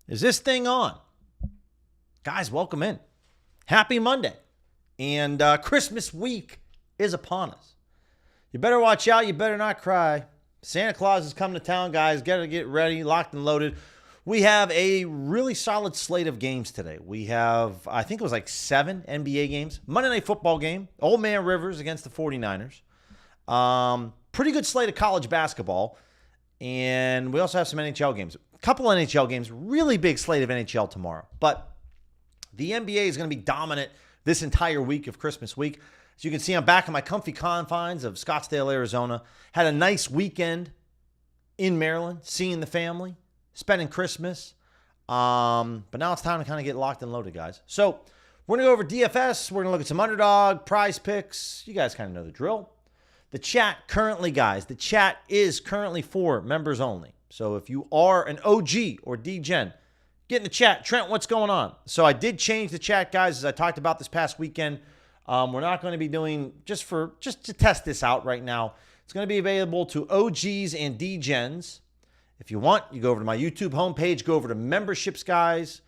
Is this thing on? Guys, welcome in. Happy Monday. And Christmas week is upon us. You better watch out. You better not cry. Santa Claus is coming to town, guys. Got to get ready, locked and loaded. We have a really solid slate of games today. We have, I think it was like 7 NBA games. Monday Night Football game. Old Man Rivers against the 49ers. Pretty good slate of college basketball. And we also have some NHL games. A couple NHL games. Really big slate of NHL tomorrow. But the NBA is going to be dominant this entire week of Christmas week. As you can see, I'm back in my comfy confines of Scottsdale, Arizona. Had a nice weekend in Maryland, seeing the family, spending Christmas. But now it's time to kind of get locked and loaded, guys. So we're going to go over DFS. We're going to look at some underdog, prize picks. You guys kind of know the drill. The chat currently, guys, the chat is currently for members only. So if you are an OG or DGen, get in the chat. Trent, what's going on? So I did change the chat, guys, as I talked about this past weekend. We're not going to be doing, just to test this out right now, it's going to be available to OGs and DGens. If you want, you go over to my YouTube homepage, go over to memberships, guys.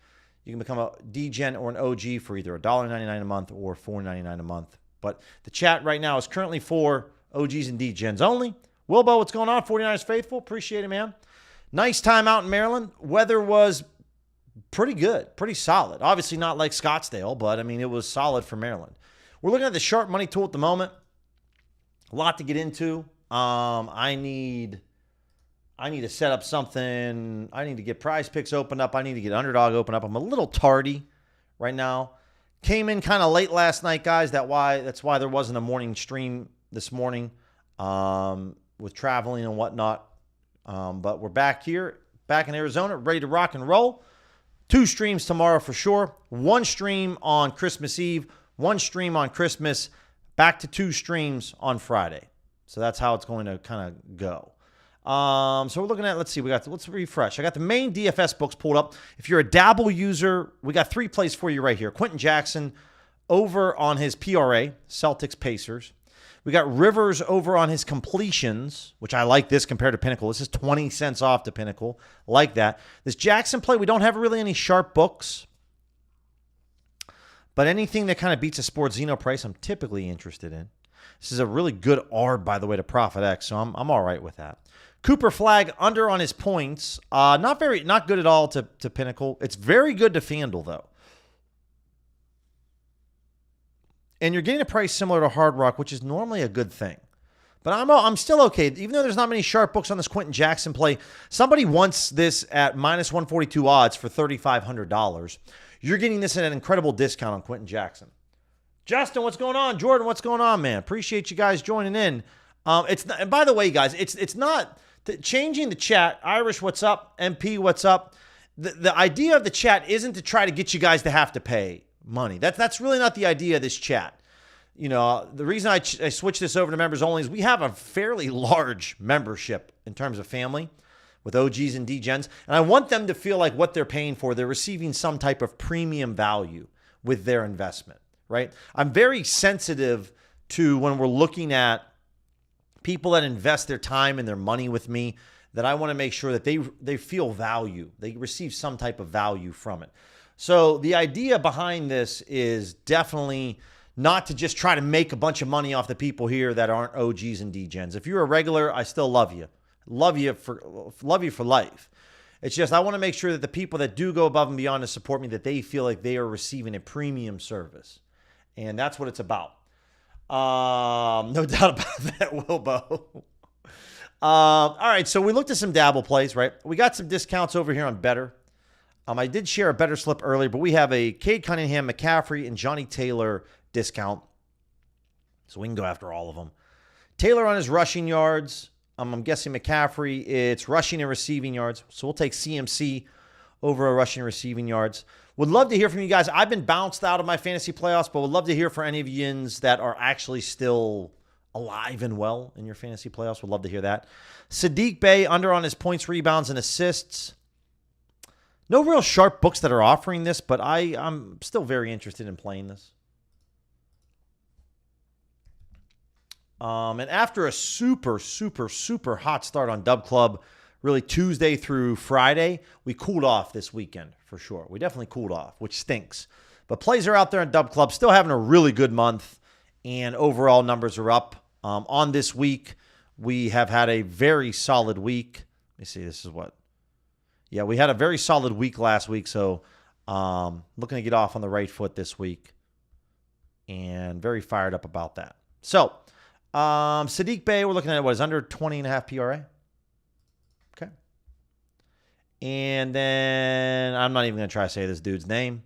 You can become a DGen or an OG for either $1.99 a month or $4.99 a month. But the chat right now is currently for OGs and DGens only. Wilbo, what's going on? 49ers faithful. Appreciate it, man. Nice time out in Maryland. Weather was pretty good, pretty solid. Obviously not like Scottsdale, but I mean, it was solid for Maryland. We're looking at the sharp money tool at the moment. A lot to get into. I need to set up something. I need to get PrizePicks opened up. I need to get underdog opened up. I'm a little tardy right now. Came in kind of late last night, guys. That's why there wasn't a morning stream this morning with traveling and whatnot. But we're back here, back in Arizona, ready to rock and roll. 2 streams tomorrow for sure. 1 stream on Christmas Eve. 1 stream on Christmas. Back to 2 streams on Friday. So that's how it's going to kind of go. So we're looking at, let's refresh. I got the main DFS books pulled up. If you're a Dabble user, we got 3 plays for you right here. Quentin Jackson over on his PRA, Celtics Pacers. We got Rivers over on his completions, which I like this compared to Pinnacle. This is 20 cents off to Pinnacle. I like that. This Jackson play, we don't have really any sharp books. But anything that kind of beats a Sports Zeno price, I'm typically interested in. This is a really good ARB, by the way, to Profit X, so I'm all right with that. Cooper Flag under on his points. Not good at all to Pinnacle. It's very good to FanDuel, though. And you're getting a price similar to Hard Rock, which is normally a good thing. But I'm still okay. Even though there's not many sharp books on this Quentin Jackson play, somebody wants this at minus 142 odds for $3,500. You're getting this at an incredible discount on Quentin Jackson. Justin, what's going on? Jordan, what's going on, man? Appreciate you guys joining in. It's not, and by the way, guys, it's not changing the chat. Irish, what's up? MP, what's up? The idea of the chat isn't to try to get you guys to have to pay money. That's really not the idea of this chat. You know, the reason I switched this over to members only is we have a fairly large membership in terms of family with OGs and DGens, and I want them to feel like what they're paying for, they're receiving some type of premium value with their investment, right? I'm very sensitive to when we're looking at people that invest their time and their money with me, that I want to make sure that they feel value. They receive some type of value from it. So the idea behind this is definitely not to just try to make a bunch of money off the people here that aren't OGs and DGens. If you're a regular, I still love you. Love you for life. It's just I want to make sure that the people that do go above and beyond to support me, that they feel like they are receiving a premium service. And that's what it's about. No doubt about that, Wilbo. All right, so we looked at some dabble plays, right? We got some discounts over here on Better. I did share a Better slip earlier, but we have a Cade Cunningham, McCaffrey, and Johnny Taylor discount. So we can go after all of them. Taylor on his rushing yards. I'm guessing McCaffrey, it's rushing and receiving yards. So we'll take CMC over a rushing and receiving yards. Would love to hear from you guys. I've been bounced out of my fantasy playoffs, but would love to hear from any of you that are actually still alive and well in your fantasy playoffs. Would love to hear that. Sadiq Bey under on his points, rebounds, and assists. No real sharp books that are offering this, but I'm still very interested in playing this. And after a super hot start on Dub Club really Tuesday through Friday. We cooled off this weekend for sure. We definitely cooled off, which stinks. But plays are out there in Dub Club, still having a really good month, and overall numbers are up. On this week, we have had a very solid week. Let me see, this is what? Yeah, we had a very solid week last week, so looking to get off on the right foot this week, and very fired up about that. So, Sadiq Bey, we're looking at what is under 20.5 PRA. Okay. And then I'm not even going to try to say this dude's name.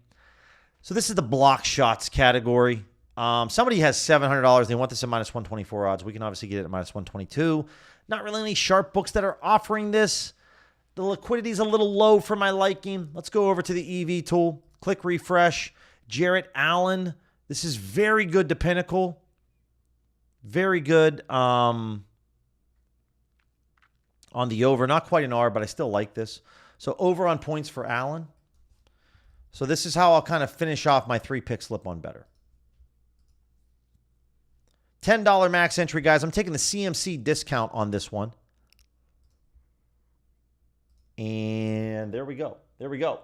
So this is the block shots category. Somebody has $700. They want this at minus 124 odds. We can obviously get it at minus 122. Not really any sharp books that are offering this. The liquidity is a little low for my liking. Let's go over to the EV tool. Click refresh. Jarrett Allen. This is very good to Pinnacle. Very good on the over. Not quite an R, but I still like this. So over on points for Allen. So this is how I'll kind of finish off my 3-pick slip on better. $10 max entry, guys. I'm taking the CMC discount on this one. And there we go. There we go.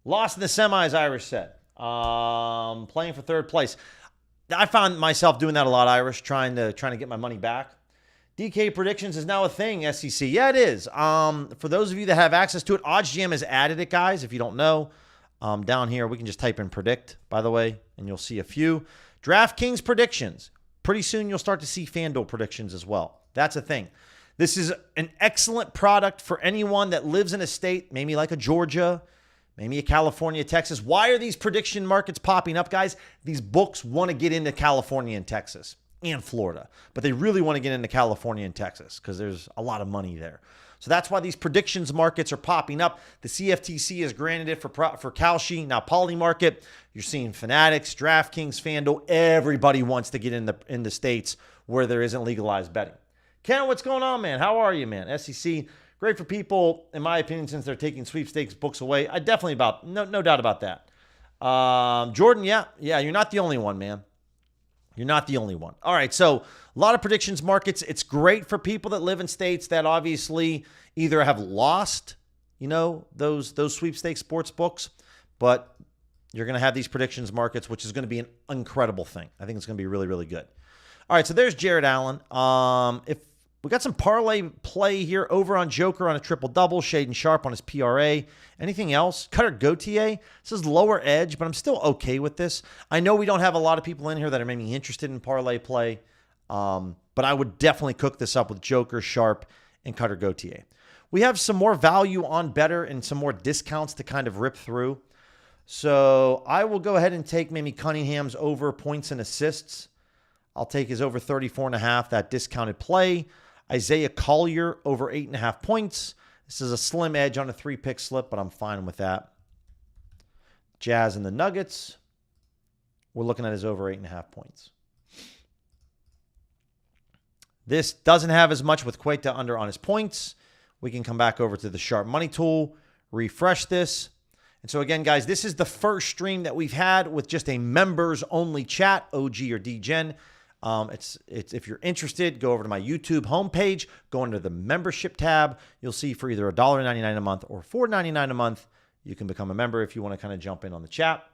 Lost in the semis, Irish said. Playing for third place. I found myself doing that a lot, Irish, trying to get my money back. DK predictions is now a thing, SEC. Yeah, it is. For those of you that have access to it, OddsJam has added it, guys. If you don't know, down here, we can just type in predict, by the way, and you'll see a few. DraftKings predictions. Pretty soon, you'll start to see FanDuel predictions as well. That's a thing. This is an excellent product for anyone that lives in a state, maybe like a Georgia, maybe a California, Texas. Why are these prediction markets popping up, guys? These books want to get into California and Texas and Florida, but they really want to get into California and Texas because there's a lot of money there. So that's why these predictions markets are popping up. The CFTC has granted it for Kalshi. Now, Poly Market, you're seeing Fanatics, DraftKings, FanDuel. Everybody wants to get in the states where there isn't legalized betting. Ken, what's going on, man? How are you, man? SEC, great for people, in my opinion, since they're taking sweepstakes books away. I definitely no doubt about that. Jordan, yeah, you're not the only one, man. You're not the only one. All right, so a lot of predictions markets. It's great for people that live in states that obviously either have lost, those sweepstakes sports books, but you're going to have these predictions markets, which is going to be an incredible thing. I think it's going to be really, really good. All right, so there's Jarrett Allen. If we got some parlay play here over on Joker on a triple-double, Shaden Sharp on his PRA. Anything else? Cutter Gauthier. This is lower edge, but I'm still okay with this. I know we don't have a lot of people in here that are maybe interested in parlay play, but I would definitely cook this up with Joker, Sharp, and Cutter Gauthier. We have some more value on better and some more discounts to kind of rip through. So I will go ahead and take maybe Cunningham's over points and assists. I'll take his over 34.5, that discounted play. Isaiah Collier over 8.5 points. This is a slim edge on a 3-pick slip, but I'm fine with that. Jazz and the Nuggets. We're looking at his over 8.5 points. This doesn't have as much with Queta under on his points. We can come back over to the Sharp Money tool, refresh this. And so again, guys, this is the first stream that we've had with just a members-only chat, OG or DGen. It's if you're interested, go over to my YouTube homepage, go under the membership tab. You'll see for either $1.99 a month or $4.99 a month, you can become a member if you want to kind of jump in on the chat.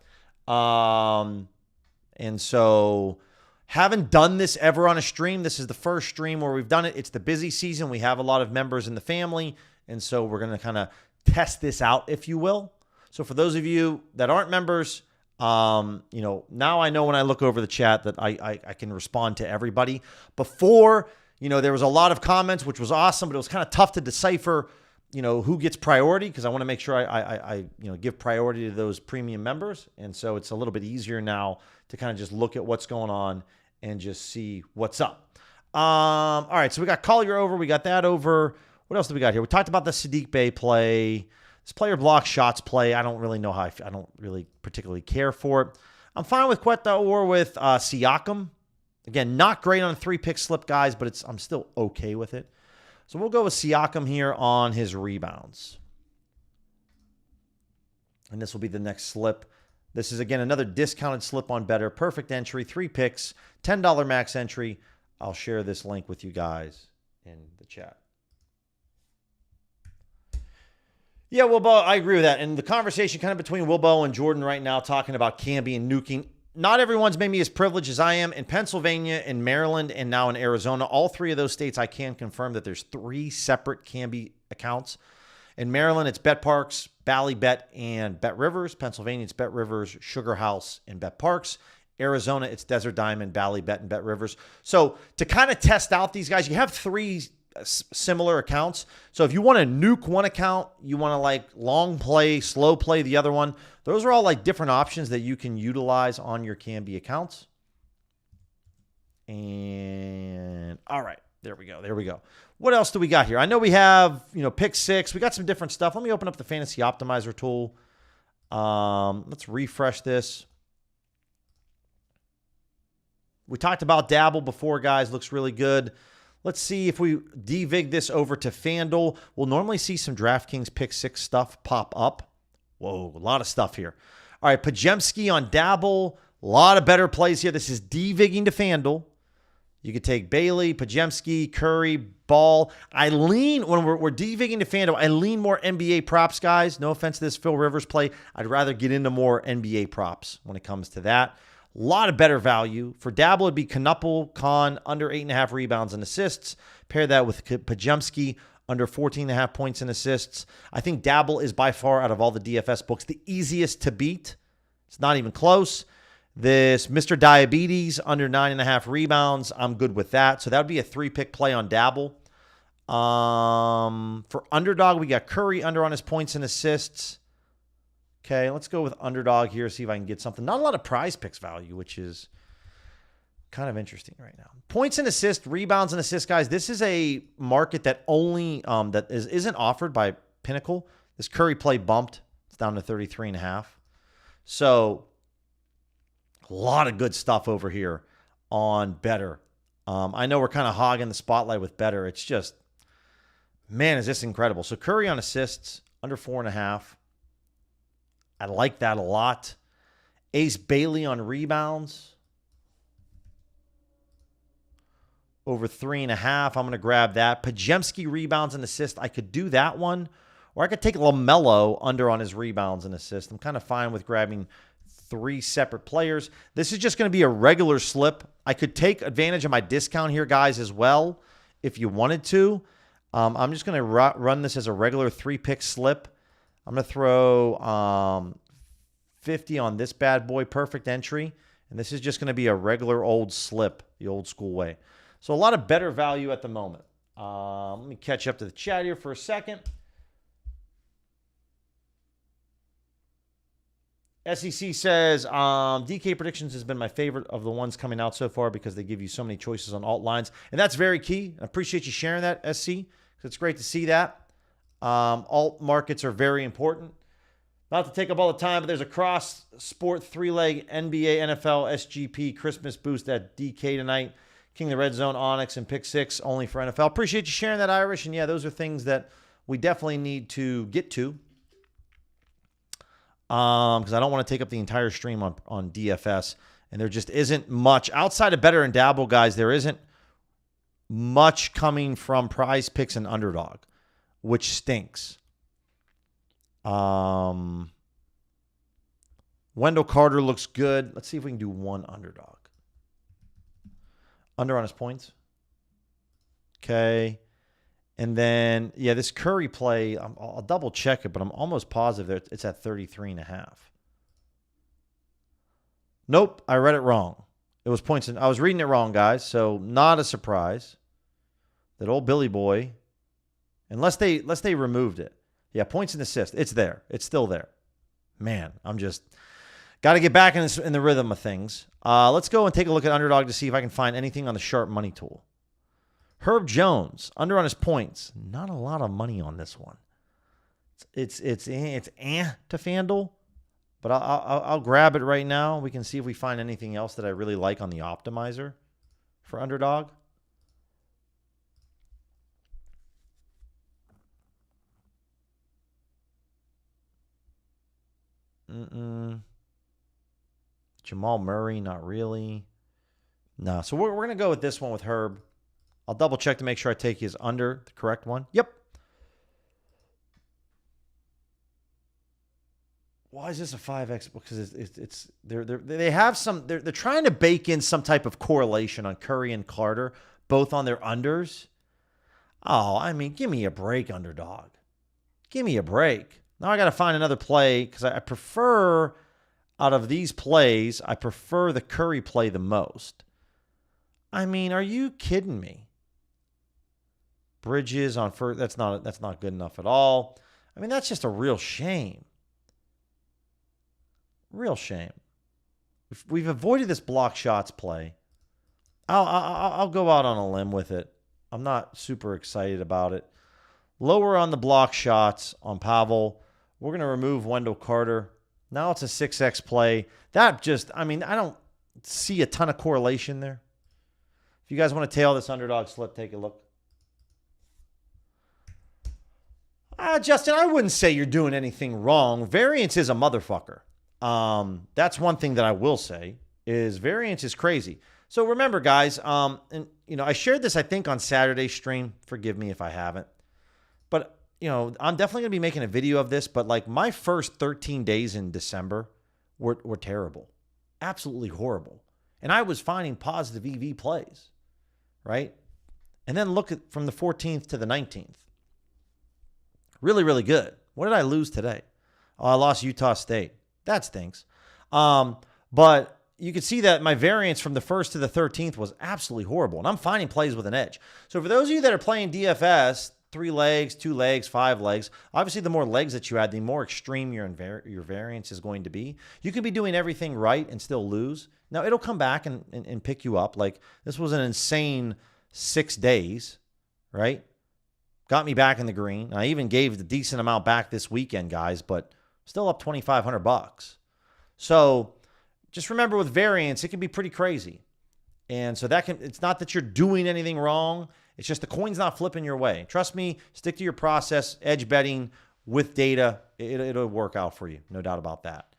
And so haven't done this ever on a stream. This is the first stream where we've done it. It's the busy season. We have a lot of members in the family. And so we're going to kind of test this out, if you will. So for those of you that aren't members, now I know when I look over the chat that I can respond to everybody. Before, there was a lot of comments, which was awesome, but it was kind of tough to decipher, who gets priority because I want to make sure I give priority to those premium members. And so it's a little bit easier now to kind of just look at what's going on and just see what's up. All right, so we got Collier over. We got that over. What else do we got here? We talked about the Sadiq Bey play. This player block shots play, I don't really know how I don't really particularly care for it. I'm fine with Queta or with Siakam. Again, not great on a 3-pick slip, guys, but I'm still okay with it. So we'll go with Siakam here on his rebounds. And this will be the next slip. This is, again, another discounted slip on better. Perfect entry, 3 picks, $10 max entry. I'll share this link with you guys in the chat. Yeah, Wilbo, I agree with that. And the conversation kind of between Wilbo and Jordan right now talking about Camby and nuking. Not everyone's maybe as privileged as I am. In Pennsylvania, in Maryland, and now in Arizona, all three of those states, I can confirm that there's 3 separate Camby accounts. In Maryland, it's BetParks, Ballybet, and BetRivers. Pennsylvania, it's BetRivers, Sugar House, and BetParks. Arizona, it's Desert Diamond, Ballybet, and BetRivers. So to kind of test out these guys, you have 3 similar accounts. So if you want to nuke one account, you want to like long play, slow play the other one. Those are all like different options that you can utilize on your Camby accounts. And all right, there we go. There we go. What else do we got here? I know we have, pick 6. We got some different stuff. Let me open up the Fantasy Optimizer tool. Let's refresh this. We talked about Dabble before, guys. Looks really good. Let's see if we devig this over to FanDuel. We'll normally see some DraftKings pick 6 stuff pop up. Whoa, a lot of stuff here. All right, Pajemski on Dabble. A lot of better plays here. This is devigging to FanDuel. You could take Bailey, Pajemski, Curry, Ball. I lean, when we're devigging to FanDuel, I lean more NBA props, guys. No offense to this Phil Rivers play. I'd rather get into more NBA props when it comes to that. A lot of better value. For Dabble, it'd be Knuppel, Khan, under 8.5 rebounds and assists. Pair that with Pajemski, under 14.5 points and assists. I think Dabble is by far, out of all the DFS books, the easiest to beat. It's not even close. This Mr. Diabetes, under 9.5 rebounds. I'm good with that. So that would be a 3-pick play on Dabble. For Underdog, we got Curry under on his points and assists. Okay, let's go with Underdog here, see if I can get something. Not a lot of PrizePicks value, which is kind of interesting right now. Points and assists, rebounds and assists, guys. This is a market that only isn't offered by Pinnacle. This Curry play bumped. It's down to 33.5. So a lot of good stuff over here on Better. I know we're kind of hogging the spotlight with Better. It's just, man, is this incredible. So Curry on assists, under 4.5. I like that a lot. Ace Bailey on rebounds, over 3.5. I'm going to grab that. Pajemski rebounds and assists. I could do that one. Or I could take LaMelo under on his rebounds and assists. I'm kind of fine with grabbing 3 separate players. This is just going to be a regular slip. I could take advantage of my discount here, guys, as well, if you wanted to. I'm just going to run this as a regular 3-pick slip. I'm going to throw 50 on this bad boy, perfect entry. And this is just going to be a regular old slip, the old school way. So a lot of better value at the moment. Let me catch up to the chat here for a second. SEC says, DK Predictions has been my favorite of the ones coming out so far because they give you so many choices on alt lines. And that's very key. I appreciate you sharing that, SC, because it's great to see that. Alt markets are very important. Not to take up all the time, but there's a cross-sport 3-leg NBA, NFL, SGP Christmas boost at DK tonight. King of the Red Zone, Onyx, and Pick 6 only for NFL. Appreciate you sharing that, Irish. And yeah, those are things that we definitely need to get to. Because I don't want to take up the entire stream on DFS. And there just isn't much. Outside of Better and Dabble, guys, there isn't much coming from PrizePicks and Underdog, which stinks. Wendell Carter looks good. Let's see if we can do one Underdog. Under on his points. Okay. And then, yeah, this Curry play, I'll double check it, but I'm almost positive that it's at 33.5. Nope, I read it wrong. It was points. I was reading it wrong, guys. So not a surprise that old Billy Boy, unless they removed it. Yeah, points and assists. It's there. It's still there. Man, I'm just got to get back in the rhythm of things. Let's go and take a look at Underdog to see if I can find anything on the Sharp Money tool. Herb Jones, under on his points. Not a lot of money on this one. It's to FanDuel, but I'll grab it right now. We can see if we find anything else that I really like on the optimizer for Underdog. Jamal Murray, not really. No, so we're going to go with this one with Herb. I'll double check to make sure I take his under, the correct one. Yep. Why is this a 5x? Because they're trying to bake in some type of correlation on Curry and Carter, both on their unders. Oh, I mean, give me a break, underdog. Give me a break. Now I got to find another play because I prefer, out of these plays, I prefer the Curry play the most. I mean, are you kidding me? Bridges on first, that's not good enough at all. I mean, that's just a real shame. Real shame. We've avoided this block shots play. I'll go out on a limb with it. I'm not super excited about it. Lower on the block shots on Pavel. We're going to remove Wendell Carter. Now it's a 6x play. I don't see a ton of correlation there. If you guys want to tail this underdog slip, take a look. Justin, I wouldn't say you're doing anything wrong. Variance is a motherfucker. That's one thing that I will say is variance is crazy. So remember, guys, I shared this, I think, on Saturday's stream. Forgive me if I haven't. But, I'm definitely going to be making a video of this. But, like, my first 13 days in December were terrible. Absolutely horrible. And I was finding positive EV plays, right? And then look at from the 14th to the 19th. Really, really good. What did I lose today? Oh, I lost Utah State. That stinks. But you could see that my variance from the 1st to the 13th was absolutely horrible. And I'm finding plays with an edge. So for those of you that are playing DFS, 3 legs, 2 legs, 5 legs, obviously the more legs that you add, the more extreme your variance is going to be. You could be doing everything right and still lose. Now, it'll come back and pick you up. Like, this was an insane 6 days, right? Got me back in the green. I even gave the decent amount back this weekend, guys, but still up $2,500. So just remember with variance, it can be pretty crazy. And so it's not that you're doing anything wrong. It's just the coin's not flipping your way. Trust me, stick to your process, edge betting with data. It'll work out for you. No doubt about that.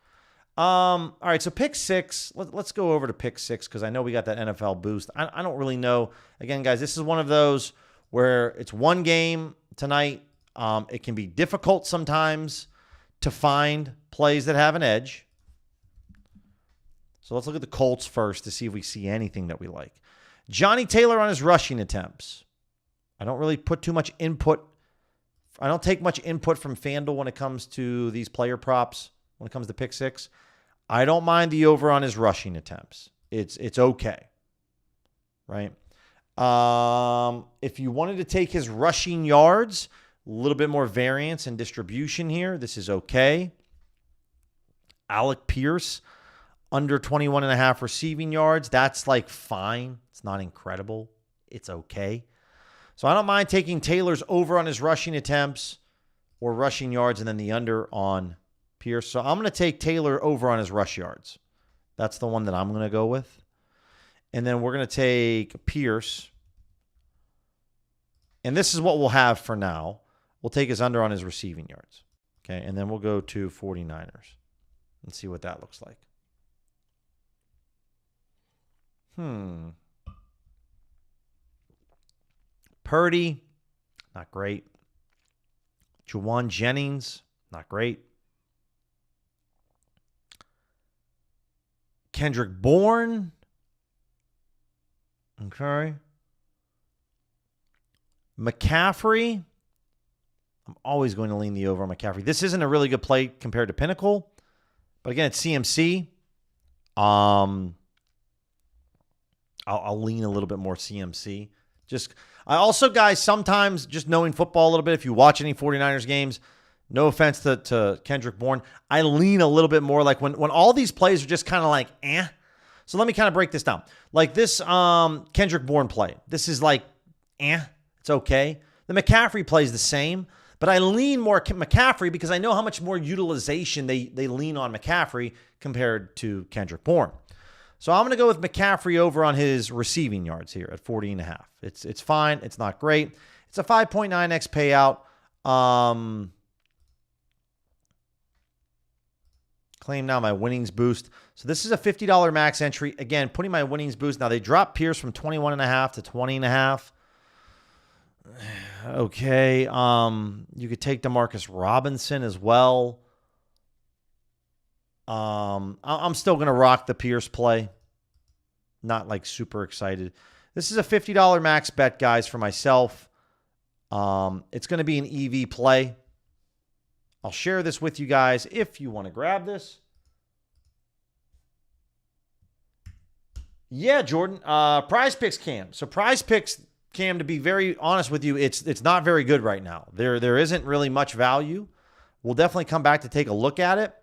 All right, so pick 6. Let's go over to pick 6 because I know we got that NFL boost. I don't really know. Again, guys, this is one of those where it's one game tonight. It can be difficult sometimes to find plays that have an edge. So let's look at the Colts first to see if we see anything that we like. Johnny Taylor on his rushing attempts. I don't really put too much input. I don't take much input from FanDuel when it comes to these player props, when it comes to pick 6. I don't mind the over on his rushing attempts. It's okay, right? If you wanted to take his rushing yards, a little bit more variance and distribution here, this is okay. Alec Pierce, under 21.5 receiving yards. That's like fine. It's not incredible. It's okay. So I don't mind taking Taylor's over on his rushing attempts or rushing yards and then the under on Pierce. So I'm going to take Taylor over on his rush yards. That's the one that I'm going to go with. And then we're going to take Pierce. And this is what we'll have for now. We'll take his under on his receiving yards. Okay, and then we'll go to 49ers and see what that looks like. Purdy, not great. Juwan Jennings, not great. Kendrick Bourne. Okay. McCaffrey. I'm always going to lean the over on McCaffrey. This isn't a really good play compared to Pinnacle. But again, it's CMC. I'll lean a little bit more CMC. I also, guys, sometimes just knowing football a little bit, if you watch any 49ers games, no offense to Kendrick Bourne, I lean a little bit more like when all these plays are just kind of like, eh. So let me kind of break this down. Like this Kendrick Bourne play. This is like, eh. It's okay. The McCaffrey play is the same, but I lean more McCaffrey because I know how much more utilization they lean on McCaffrey compared to Kendrick Bourne. So I'm going to go with McCaffrey over on his receiving yards here at 40.5. It's fine. It's not great. It's a 5.9x payout. Claim now my winnings boost. So this is a $50 max entry. Again, putting my winnings boost. Now they dropped Pierce from 21.5 to 20.5. Okay. You could take DeMarcus Robinson as well. I'm still going to rock the Pierce play. Not like super excited. This is a $50 max bet, guys, for myself. It's going to be an EV play. I'll share this with you guys if you want to grab this. Yeah, Jordan. PrizePicks Cam. So PrizePicks Cam, to be very honest with you, it's not very good right now. There isn't really much value. We'll definitely come back to take a look at it.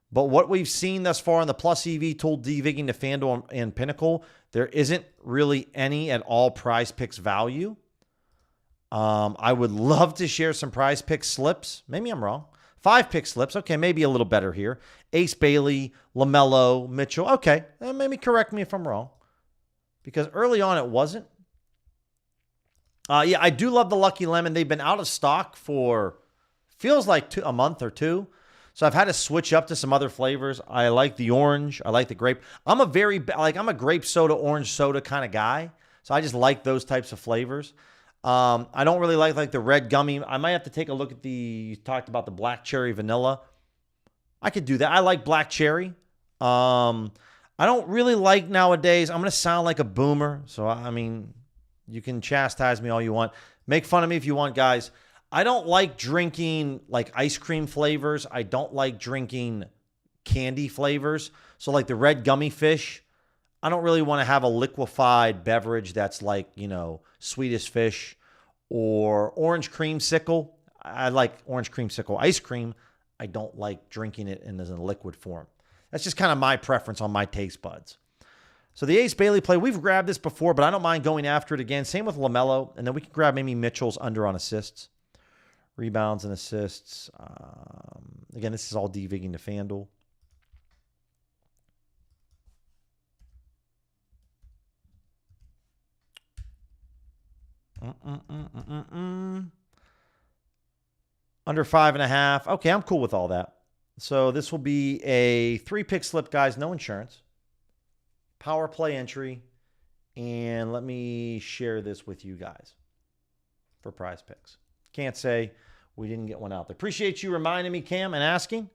But what we've seen thus far in the plus EV tool DVigging to FanDuel and Pinnacle, there isn't really any at all PrizePicks value. I would love to share some PrizePicks slips. Maybe I'm wrong. 5-pick slips. Okay, maybe a little better here. Ace Bailey, LaMelo, Mitchell. Okay, maybe correct me if I'm wrong. Because early on it wasn't. Yeah, I do love the Lucky Lemon. They've been out of stock for, feels like a month or two. So I've had to switch up to some other flavors. I like the orange. I like the grape. I'm a grape soda, orange soda kind of guy. So I just like those types of flavors. I don't really like the red gummy. I might have to take a look at you talked about the black cherry vanilla. I could do that. I like black cherry. I don't really like nowadays. I'm going to sound like a boomer. So, I mean, you can chastise me all you want. Make fun of me if you want, guys. I don't like drinking like ice cream flavors. I don't like drinking candy flavors. So like the red gummy fish, I don't really want to have a liquefied beverage that's like, Swedish fish or orange creamsicle. I like orange creamsicle ice cream. I don't like drinking it in a liquid form. That's just kind of my preference on my taste buds. So the Ace Bailey play, we've grabbed this before, but I don't mind going after it again. Same with LaMelo. And then we can grab maybe Mitchell's under on assists. Rebounds and assists. Again, this is all DVigging to FanDuel. Under 5.5. Okay, I'm cool with all that. So this will be a 3-pick slip, guys. No insurance. Power play entry. And let me share this with you guys for PrizePicks. Can't say we didn't get one out there. Appreciate you reminding me, Cam, and asking,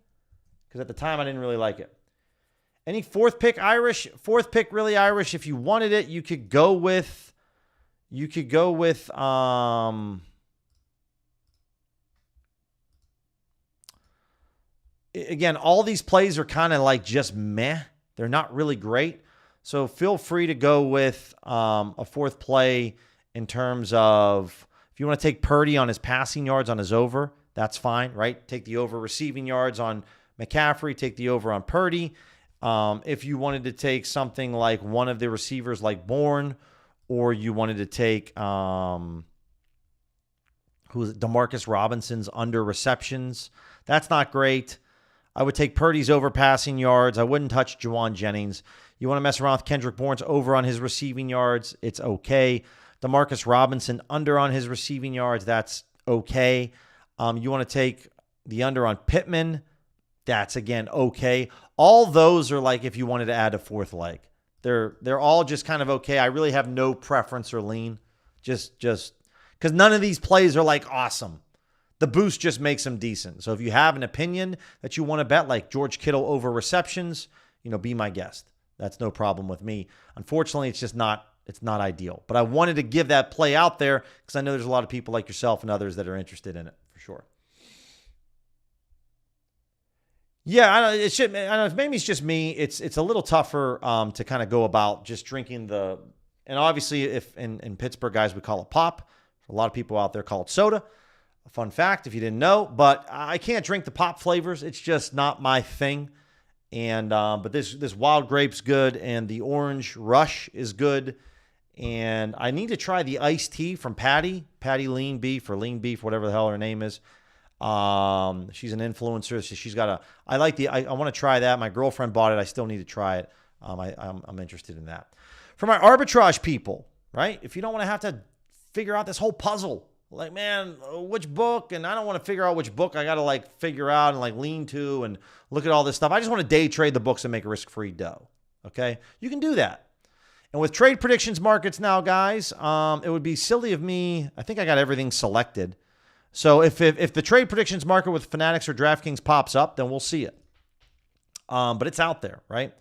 because at the time I didn't really like it. Any 4th pick Irish? 4th pick really Irish. If you wanted it, you could go with again, all these plays are kind of like just meh. They're not really great. So feel free to go with a 4th play in terms of, if you want to take Purdy on his passing yards on his over, that's fine, right? Take the over receiving yards on McCaffrey, take the over on Purdy. If you wanted to take something like one of the receivers like Bourne, or you wanted to take DeMarcus Robinson's under receptions, that's not great. I would take Purdy's over passing yards. I wouldn't touch Juwan Jennings. You want to mess around with Kendrick Bourne's over on his receiving yards, it's okay. DeMarcus Robinson under on his receiving yards, that's okay. You want to take the under on Pittman, that's again okay. All those are like if you wanted to add a 4th leg. They're all just kind of okay. I really have no preference or lean. Just because none of these plays are like awesome. The boost just makes them decent. So if you have an opinion that you want to bet, like George Kittle over receptions, be my guest. That's no problem with me. Unfortunately, it's not ideal. But I wanted to give that play out there because I know there's a lot of people like yourself and others that are interested in it for sure. Yeah, I know. Maybe it's just me. It's a little tougher to kind of go about just drinking and obviously if in Pittsburgh, guys, we call it pop. A lot of people out there call it soda. A fun fact, if you didn't know, but I can't drink the pop flavors. It's just not my thing. And but this wild grape's good, and the orange rush is good. And I need to try the iced tea from Patty Lean Beef, or Lean Beef, whatever the hell her name is. She's an influencer. So she's got I want to try that. My girlfriend bought it. I still need to try it. I'm interested in that. For my arbitrage people, right? If you don't want to have to figure out this whole puzzle, like, man, which book? And I don't want to figure out which book I got to like figure out and like lean to and look at all this stuff. I just want to day trade the books and make a risk-free dough. Okay. You can do that. And with trade predictions markets now, guys, it would be silly of me. I think I got everything selected. So if the trade predictions market with Fanatics or DraftKings pops up, then we'll see it. But it's out there, right?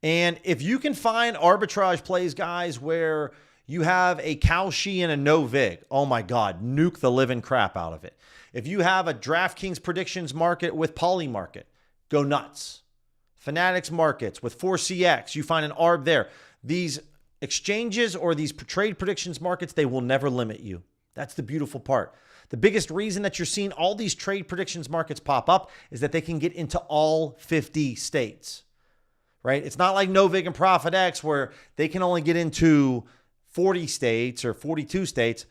And if you can find arbitrage plays, guys, where you have a Kalshi and a no vig, oh my God, nuke the living crap out of it. If you have a DraftKings predictions market with Poly Market, go nuts. Fanatics markets with 4CX, you find an ARB there. These exchanges or these trade predictions markets, they will never limit you. That's the beautiful part. The biggest reason that you're seeing all these trade predictions markets pop up is that they can get into all 50 states, right? It's not like Novig and ProfitX where they can only get into 40 states or 42 states.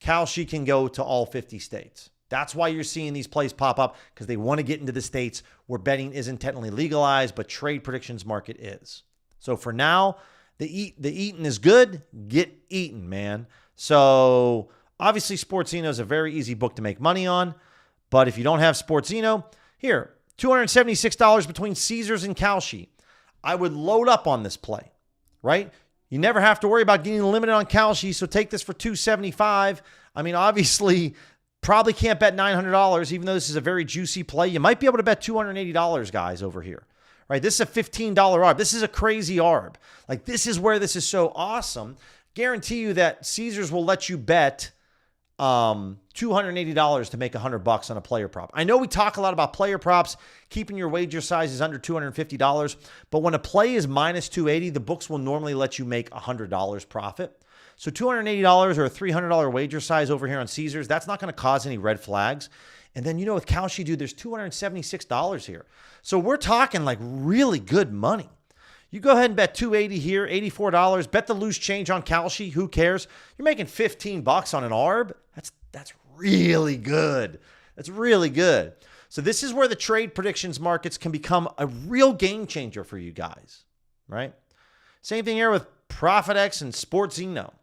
Kalshi can go to all 50 states. That's why you're seeing these plays pop up, because they want to get into the states where betting isn't technically legalized, but trade predictions market is. So for now, the eating is good. Get eaten, man. So obviously, Sportsino is a very easy book to make money on. But if you don't have Sportsino, here, $276 between Caesars and Kalshi. I would load up on this play, right? You never have to worry about getting limited on Kalshi, so take this for $275. I mean, obviously, probably can't bet $900, even though this is a very juicy play. You might be able to bet $280, guys, over here, right? This is a $15 ARB. This is a crazy ARB. Like, this is where this is so awesome. Guarantee you that Caesars will let you bet $280 to make $100 on a player prop. I know we talk a lot about player props, keeping your wager sizes under $250, but when a play is minus 280, the books will normally let you make $100 profit. So $280 or a $300 wager size over here on Caesars, that's not going to cause any red flags. And then, with Kalshi, dude, there's $276 here. So we're talking like really good money. You go ahead and bet $280 here, $84. Bet the loose change on Kalshi. Who cares? You're making $15 on an ARB. That's really good. That's really good. So this is where the trade predictions markets can become a real game changer for you guys, right? Same thing here with ProfitX and Sportsino.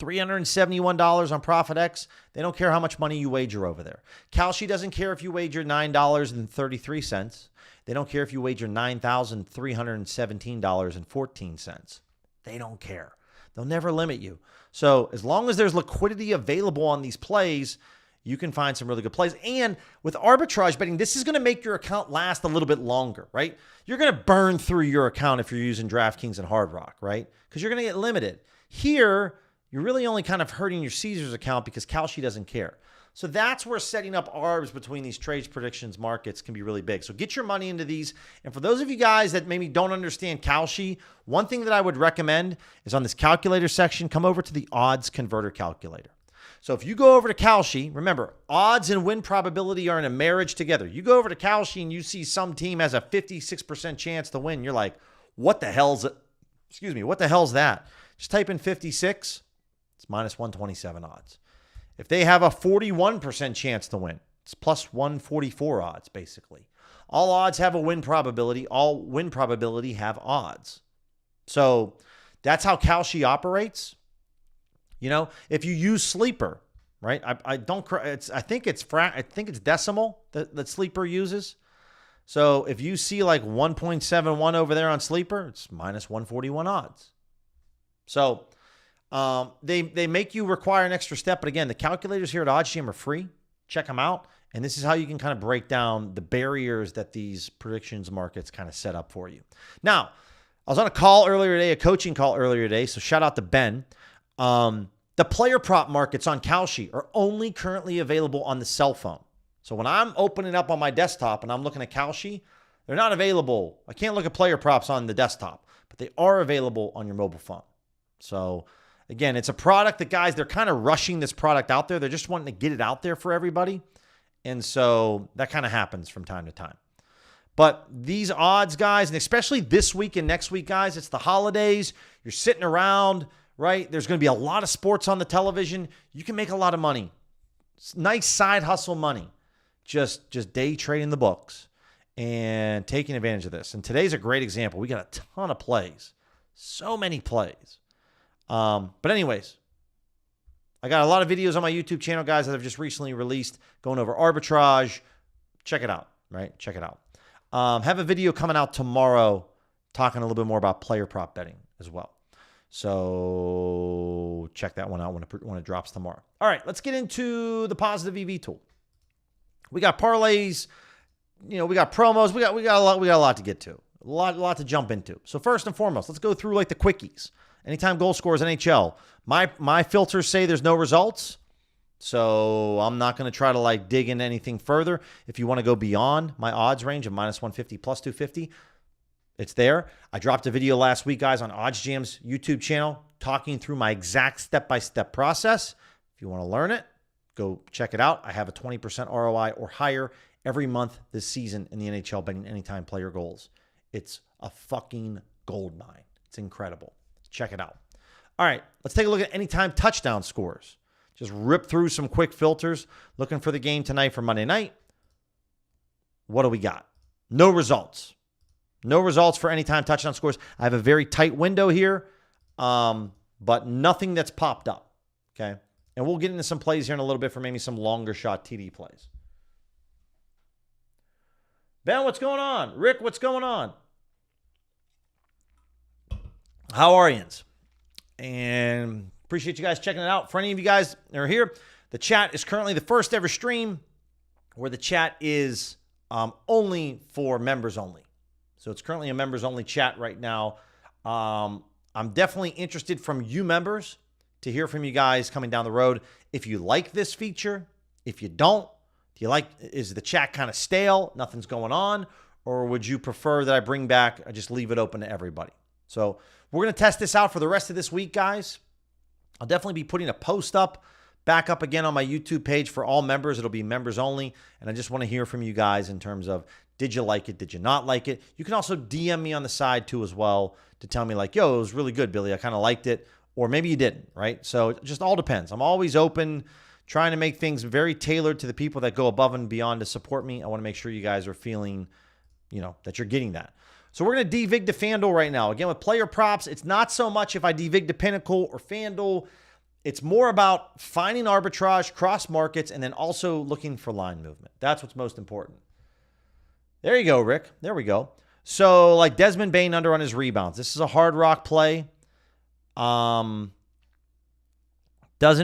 $371 on ProfitX. They don't care how much money you wager over there. Kalshi doesn't care if you wager $9.33. They don't care if you wager $9,317.14. They don't care. They'll never limit you. So as long as there's liquidity available on these plays, you can find some really good plays. And with arbitrage betting, this is going to make your account last a little bit longer, right? You're going to burn through your account if you're using DraftKings and Hard Rock, right? Because you're going to get limited. Here, you're really only kind of hurting your Caesars account because Kalshi doesn't care. So that's where setting up ARBs between these trades predictions markets can be really big. So get your money into these. And for those of you guys that maybe don't understand Kalshi, one thing that I would recommend is on this calculator section, come over to the odds converter calculator. So if you go over to Kalshi, remember, odds and win probability are in a marriage together. You go over to Kalshi and you see some team has a 56% chance to win. You're like, what the hell's it? Excuse me, what the hell's that? Just type in 56. It's minus 127 odds. If they have a 41% chance to win, it's plus 144 odds, basically. All odds have a win probability. All win probability have odds. So that's how Kalshi operates. If you use Sleeper, right? I think it's decimal that Sleeper uses. So if you see like 1.71 over there on Sleeper, it's minus 141 odds. So they make you require an extra step. But again, the calculators here at OddsJam are free. Check them out. And this is how you can kind of break down the barriers that these predictions markets kind of set up for you. Now, I was on a call earlier today, a coaching call earlier today. So shout out to Ben. The player prop markets on Kalshi are only currently available on the cell phone. So when I'm opening up on my desktop and I'm looking at Kalshi, they're not available. I can't look at player props on the desktop, but they are available on your mobile phone. So again, it's a product that guys, they're kind of rushing this product out there. They're just wanting to get it out there for everybody. And so that kind of happens from time to time. But these odds, guys, and especially this week and next week, guys, it's the holidays. You're sitting around, right? There's going to be a lot of sports on the television. You can make a lot of money. It's nice side hustle money. Just day trading the books and taking advantage of this. And today's a great example. We got a ton of plays. So many plays. But anyways, I got a lot of videos on my YouTube channel, guys, that I've just recently released going over arbitrage. Check it out, right? Check it out. Have a video coming out tomorrow talking a little bit more about player prop betting as well. So check that one out when it drops tomorrow. All right, let's get into the positive EV tool. We got parlays. we got promos. We got a lot to get to. A lot to jump into. So first and foremost, let's go through like the quickies. Anytime goal scorers, NHL. My filters say there's no results. So I'm not going to try to like dig into anything further. If you want to go beyond my odds range of -150 plus 250, it's there. I dropped a video last week, guys, on Odds Jam's YouTube channel talking through my exact step-by-step process. If you want to learn it, go check it out. I have a 20% ROI or higher every month this season in the NHL betting anytime player goals. It's a fucking gold mine. It's incredible. Check it out. All right, let's take a look at anytime touchdown scores. Just rip through some quick filters. Looking for the game tonight for Monday night. What do we got? No results. No results for anytime touchdown scores. I have a very tight window here, but nothing that's popped up. Okay, and we'll get into some plays here in a little bit for maybe some longer shot TD plays. Ben, what's going on? Rick, what's going on? How are you? And appreciate you guys checking it out. For any of you guys that are here, the chat is currently the first ever stream where the chat is only for members only. So it's currently a members only chat right now. I'm definitely interested from you members to hear from you guys coming down the road. If you like this feature, if you don't, is the chat kind of stale? Nothing's going on? Or would you prefer that I just leave it open to everybody? So we're going to test this out for the rest of this week, guys. I'll definitely be putting a post back up again on my YouTube page for all members. It'll be members only. And I just want to hear from you guys in terms of, did you like it? Did you not like it? You can also DM me on the side too as well to tell me like, yo, it was really good, Billy. I kind of liked it. Or maybe you didn't, right? So it just all depends. I'm always open, trying to make things very tailored to the people that go above and beyond to support me. I want to make sure you guys are feeling, that you're getting that. So we're going to devig to FanDuel right now. Again, with player props, it's not so much if I devig to Pinnacle or FanDuel. It's more about finding arbitrage, cross markets, and then also looking for line movement. That's what's most important. There you go, Rick. There we go. So like Desmond Bane under on his rebounds. This is a hard rock play. Doesn't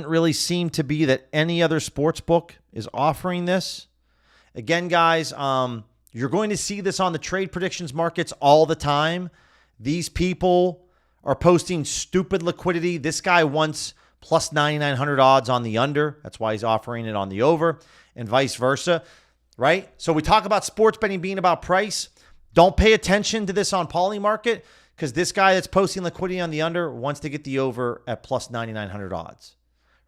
really seem to be that any other sports book is offering this. Again, guys, you're going to see this on the trade predictions markets all the time. These people are posting stupid liquidity. This guy wants plus 9,900 odds on the under. That's why he's offering it on the over, and vice versa, right? So we talk about sports betting being about price. Don't pay attention to this on Polymarket because this guy that's posting liquidity on the under wants to get the over at plus 9,900 odds,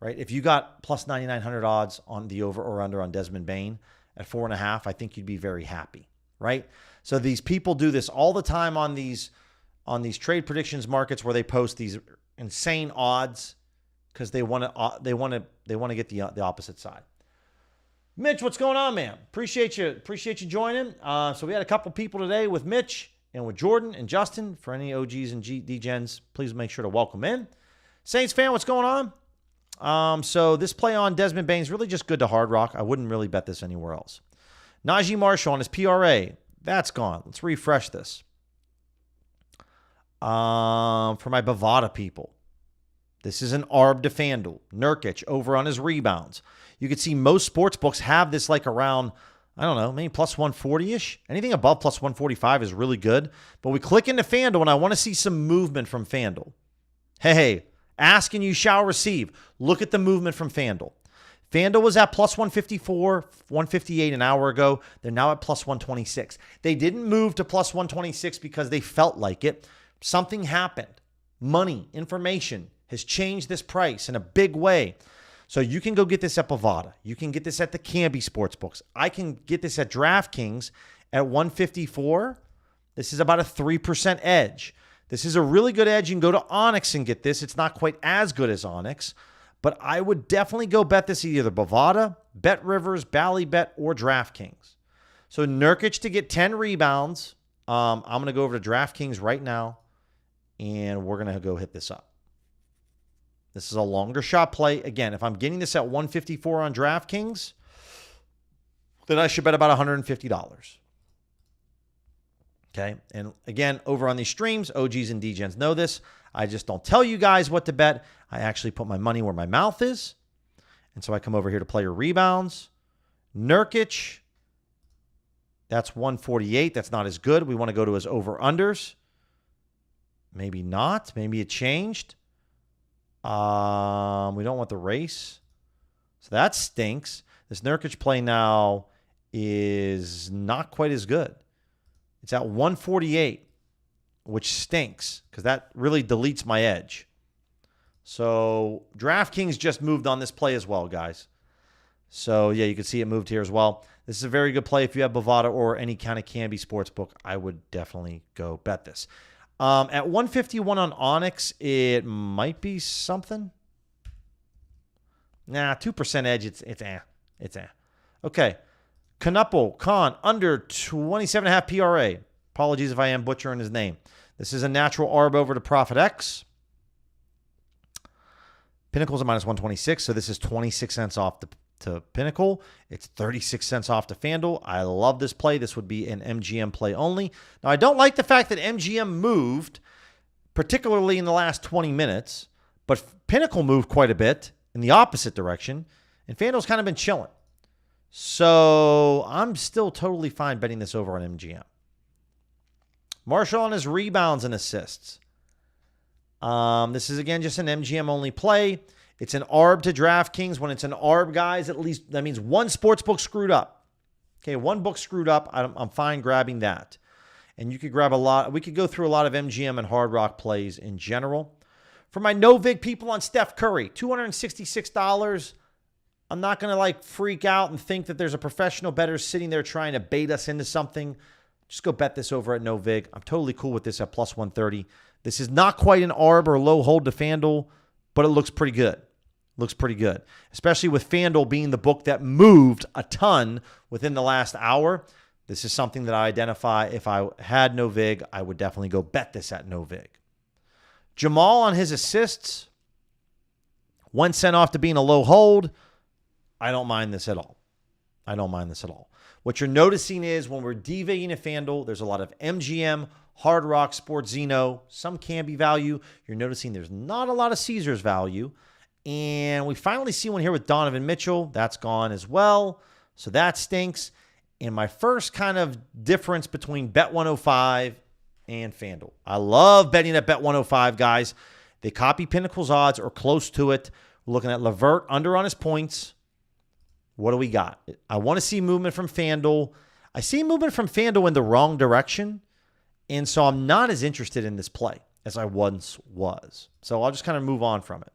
right? If you got plus 9,900 odds on the over or under on Desmond Bane at 4.5, I think you'd be very happy, right? So these people do this all the time on these trade predictions markets where they post these insane odds because they want to get the opposite side. Mitch, what's going on, man? Appreciate you joining. So we had a couple people today with Mitch and with Jordan and Justin. For any OGs and DGens, please make sure to welcome in. Saints fan, what's going on? So this play on Desmond Bane is really just good to hard rock. I wouldn't really bet this anywhere else. Najee Marshall on his PRA. That's gone. Let's refresh this. For my Bovada people. This is an ARB to FanDuel. Nurkic over on his rebounds. You can see most sports books have this like around, I don't know, maybe plus 140-ish. Anything above plus 145 is really good. But we click into FanDuel, and I want to see some movement from FanDuel. Hey, ask and you shall receive. Look at the movement from FanDuel. FanDuel was at plus 154, 158 an hour ago. They're now at plus 126. They didn't move to plus 126 because they felt like it. Something happened. Money, information has changed this price in a big way. So you can go get this at Bovada. You can get this at the Canby Sportsbooks. I can get this at DraftKings at 154. This is about a 3% edge. This is a really good edge. You can go to Onyx and get this. It's not quite as good as Onyx, but I would definitely go bet this at either Bovada, Bet Rivers, Ballybet, or DraftKings. So Nurkic to get 10 rebounds. I'm going to go over to DraftKings right now, and we're going to go hit this up. This is a longer shot play. Again, if I'm getting this at 154 on DraftKings, then I should bet about $150. Okay. And again, over on these streams, OGs and DGens know this. I just don't tell you guys what to bet. I actually put my money where my mouth is. And so I come over here to player rebounds. Nurkic That's 148. That's not as good. We want to go to his over-unders. Maybe not. Maybe it changed. We don't want the race. So that stinks. This Nurkic play now is not quite as good. It's at 148, which stinks because that really deletes my edge. So DraftKings just moved on this play as well, guys. So, yeah, you can see it moved here as well. This is a very good play. If you have Bovada or any kind of Canby sportsbook, I would definitely go bet this. At 151 on Onyx, it might be something. Nah, 2% edge, it's eh. Okay. Con, under 27.5 PRA. Apologies if I am butchering his name. This is a natural arb over to Profit X. Pinnacle's a minus 126, so this is 26 cents off to Pinnacle. It's 36 cents off to FanDuel. I love this play. This would be an MGM play only. Now, I don't like the fact that MGM moved, particularly in the last 20 minutes, but Pinnacle moved quite a bit in the opposite direction, and FanDuel's kind of been chilling. So I'm still totally fine betting this over on MGM. Marshall on his rebounds and assists. This is, again, just an MGM-only play. It's an ARB to DraftKings. When it's an ARB, guys, at least that means one sports book screwed up. Okay, one book screwed up. I'm fine grabbing that. And you could grab a lot. We could go through a lot of MGM and Hard Rock plays in general. For my no-vig people on Steph Curry, $266. I'm not going to freak out and think that there's a professional bettor sitting there trying to bait us into something. Just go bet this over at no vig. I'm totally cool with this at plus 130. This is not quite an ARB or low hold to FanDuel, but it looks pretty good. Looks pretty good, especially with FanDuel being the book that moved a ton within the last hour. This is something that I identify. If I had no vig, I would definitely go bet this at no vig. Jamal on his assists, 1 cent off to being a low hold. I don't mind this at all. I don't mind this at all. What you're noticing is when we're devigging at FanDuel, there's a lot of MGM, Hard Rock, Sports Zeno, some Canby value. You're noticing there's not a lot of Caesars value. And we finally see one here with Donovan Mitchell. That's gone as well. So that stinks. And my first kind of difference between Bet 105 and FanDuel. I love betting at Bet 105, guys. They copy Pinnacle's odds or close to it. We're looking at Levert under on his points. What do we got? I want to see movement from FanDuel. I see movement from FanDuel in the wrong direction. And so I'm not as interested in this play as I once was. So I'll just kind of move on from it.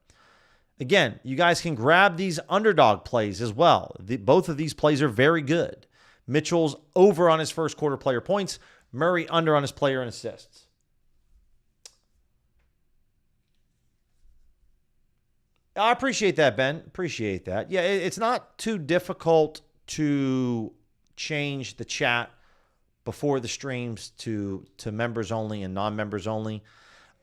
Again, you guys can grab these underdog plays as well. Both of these plays are very good. Mitchell's over on his first quarter player points. Murray under on his player and assists. I appreciate that, Ben. Appreciate that. Yeah, it's not too difficult to change the chat before the streams to members only and non-members only.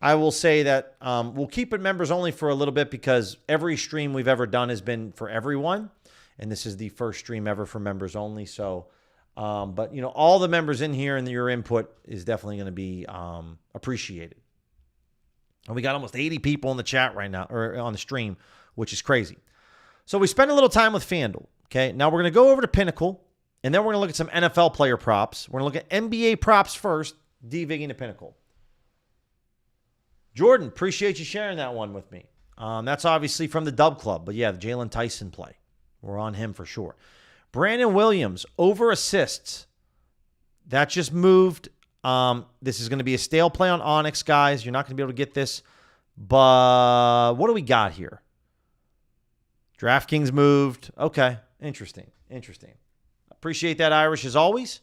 I will say that we'll keep it members only for a little bit because every stream we've ever done has been for everyone. And this is the first stream ever for members only. So, but, all the members in here and your input is definitely going to be appreciated. And we got almost 80 people in the chat right now, or on the stream, which is crazy. So we spent a little time with FanDuel. Okay, now we're going to go over to Pinnacle, and then we're going to look at some NFL player props. We're going to look at NBA props first, DVigging to Pinnacle. Jordan, appreciate you sharing that one with me. That's obviously from the Dub Club, but yeah, the Jalen Tyson play. We're on him for sure. Brandon Williams, over assists. That just moved. This is going to be a stale play on Onyx, guys. You're not going to be able to get this. But what do we got here? DraftKings moved. Okay, interesting. Appreciate that, Irish, as always.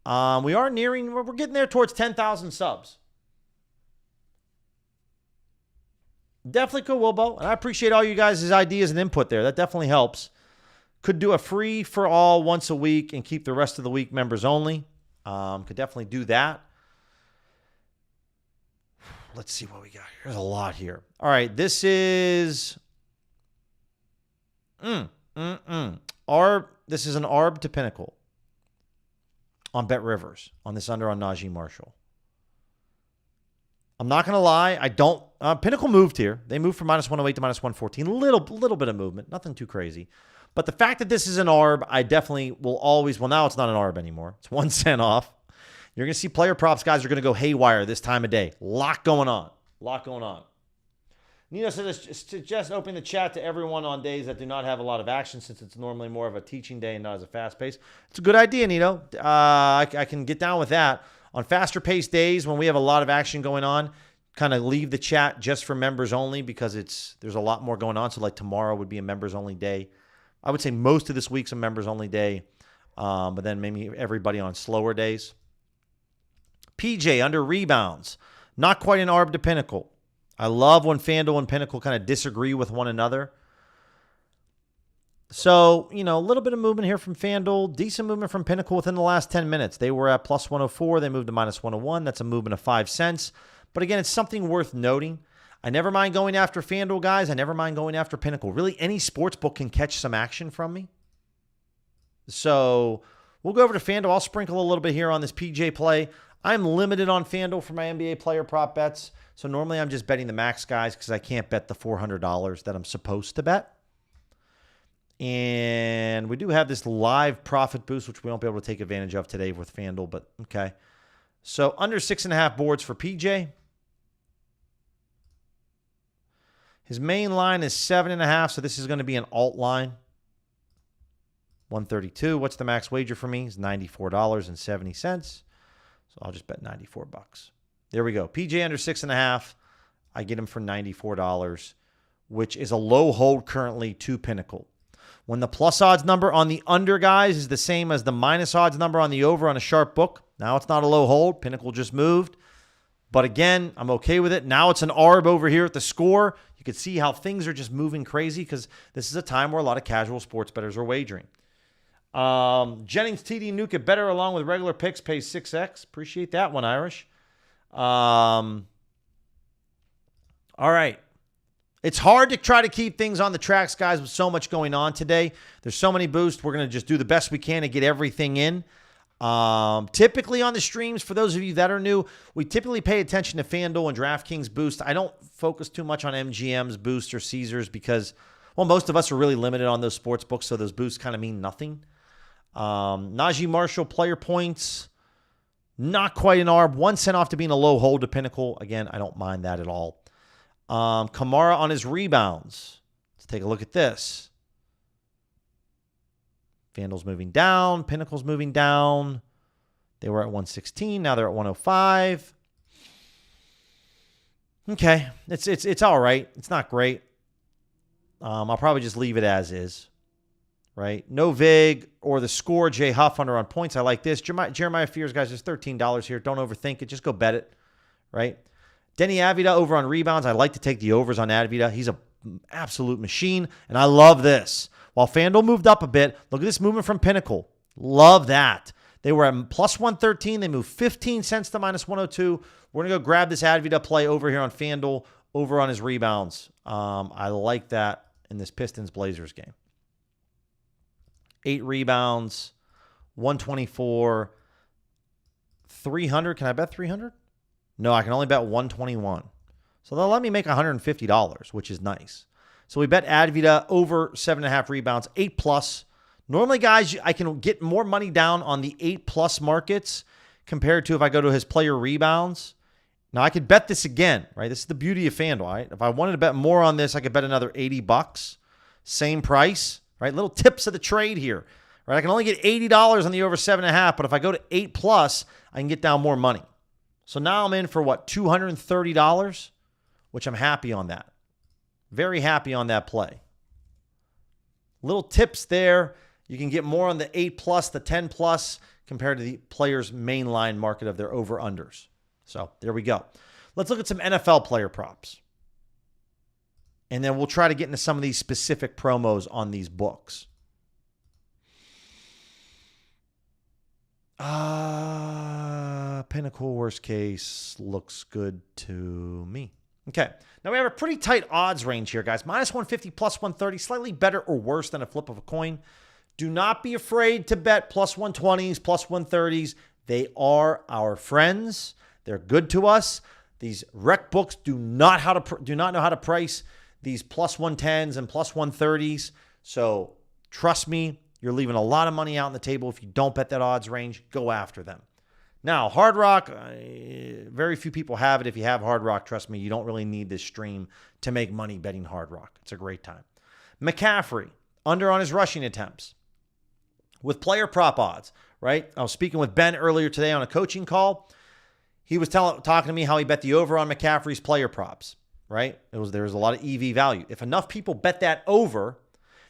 We are nearing, we're getting there towards 10,000 subs. Definitely cool, Wilbo. And I appreciate all you guys' ideas and input there. That definitely helps. Could do a free for all once a week and keep the rest of the week members only. Could definitely do that. Let's see what we got here. There's a lot here. All right, this is ARB. This is an ARB to Pinnacle on Bet Rivers on this under on Najee Marshall. I'm not going to lie. I don't. Pinnacle moved here. They moved from minus 108 to minus 114. Little bit of movement. Nothing too crazy. But the fact that this is an ARB, I definitely will always, well, now it's not an ARB anymore. It's 1 cent off. You're going to see player props, guys, are going to go haywire this time of day. Lot going on. Nino says, suggest opening the chat to everyone on days that do not have a lot of action, since it's normally more of a teaching day and not as a fast pace. It's a good idea, Nino. I can get down with that. On faster paced days when we have a lot of action going on, kind of leave the chat just for members only, because there's a lot more going on. So like tomorrow would be a members only day. I would say most of this week's a members only day, but then maybe everybody on slower days. PJ under rebounds. Not quite an ARB to Pinnacle. I love when FanDuel and Pinnacle kind of disagree with one another. So, a little bit of movement here from FanDuel. Decent movement from Pinnacle within the last 10 minutes. They were at plus 104. They moved to minus 101. That's a movement of 5 cents. But again, it's something worth noting. I never mind going after FanDuel, guys. I never mind going after Pinnacle. Really, any sports book can catch some action from me. So we'll go over to FanDuel. I'll sprinkle a little bit here on this PJ play. I'm limited on FanDuel for my NBA player prop bets. So normally I'm just betting the max, guys, because I can't bet the $400 that I'm supposed to bet. And we do have this live profit boost, which we won't be able to take advantage of today with FanDuel, but okay. So under 6.5 boards for PJ. His main line is 7.5, so this is going to be an alt line. 132. What's the max wager for me? It's $94.70. So I'll just bet $94. There we go. PJ under 6.5. I get him for $94, which is a low hold currently to Pinnacle. When the plus odds number on the under, guys, is the same as the minus odds number on the over on a sharp book, now it's not a low hold. Pinnacle just moved. But again, I'm okay with it. Now it's an ARB over here at the score. You can see how things are just moving crazy because this is a time where a lot of casual sports bettors are wagering. Jennings TD Nuke it better along with regular picks pays 6x. Appreciate that one, Irish. All right. It's hard to try to keep things on the tracks, guys, with so much going on today. There's so many boosts. We're going to just do the best we can to get everything in. Typically on the streams, for those of you that are new, we typically pay attention to FanDuel and DraftKings boost. I don't focus too much on MGM's boost or Caesars because, well, most of us are really limited on those sports books, so those boosts kind of mean nothing. Najee Marshall player points, not quite an ARB. 1 cent off to being a low hold to Pinnacle. Again, I don't mind that at all. Kamara on his rebounds. Let's take a look at this. FanDuel's moving down. Pinnacle's moving down. They were at 116. Now they're at 105. Okay. It's all right. It's not great. I'll probably just leave it as is. Right? No VIG or the score. Jay Huff under on points. I like this. Jeremiah Fears, guys, there's $13 here. Don't overthink it. Just go bet it. Right? Denny Avila over on rebounds. I like to take the overs on Avila. He's an absolute machine, and I love this. While FanDuel moved up a bit, look at this movement from Pinnacle. Love that. They were at plus 113. They moved 15 cents to minus 102. We're going to go grab this Avila play over here on FanDuel, over on his rebounds. I like that in this Pistons-Blazers game. 8 rebounds, 124, 300. Can I bet 300? No, I can only bet 121. So they'll let me make $150, which is nice. So we bet Advita over 7.5 rebounds, 8+. Normally, guys, I can get more money down on the 8+ markets compared to if I go to his player rebounds. Now, I could bet this again, right? This is the beauty of FanDuel, right? If I wanted to bet more on this, I could bet another $80. Same price, right? Little tips of the trade here, right? I can only get $80 on the over 7.5, but if I go to 8+, I can get down more money. So now I'm in for what, $230, which I'm happy on that. Very happy on that play. Little tips there. You can get more on the 8+, the 10+ compared to the players' main line market of their over-unders. So there we go. Let's look at some NFL player props. And then we'll try to get into some of these specific promos on these books. Pinnacle, worst case, looks good to me. Okay, now we have a pretty tight odds range here, guys. Minus 150, plus 130, slightly better or worse than a flip of a coin. Do not be afraid to bet plus 120s, plus 130s. They are our friends. They're good to us. These rec books do not know how to price these plus 110s and plus 130s. So Trust me, you're leaving a lot of money out on the table if you don't bet that odds range. Go after them. Now, Hard Rock, very few people have it. If you have Hard Rock, trust me, you don't really need this stream to make money betting Hard Rock. It's a great time. McCaffrey, under on his rushing attempts with player prop odds, right? I was speaking with Ben earlier today on a coaching call. He was talking to me how he bet the over on McCaffrey's player props, right? There's a lot of EV value. If enough people bet that over,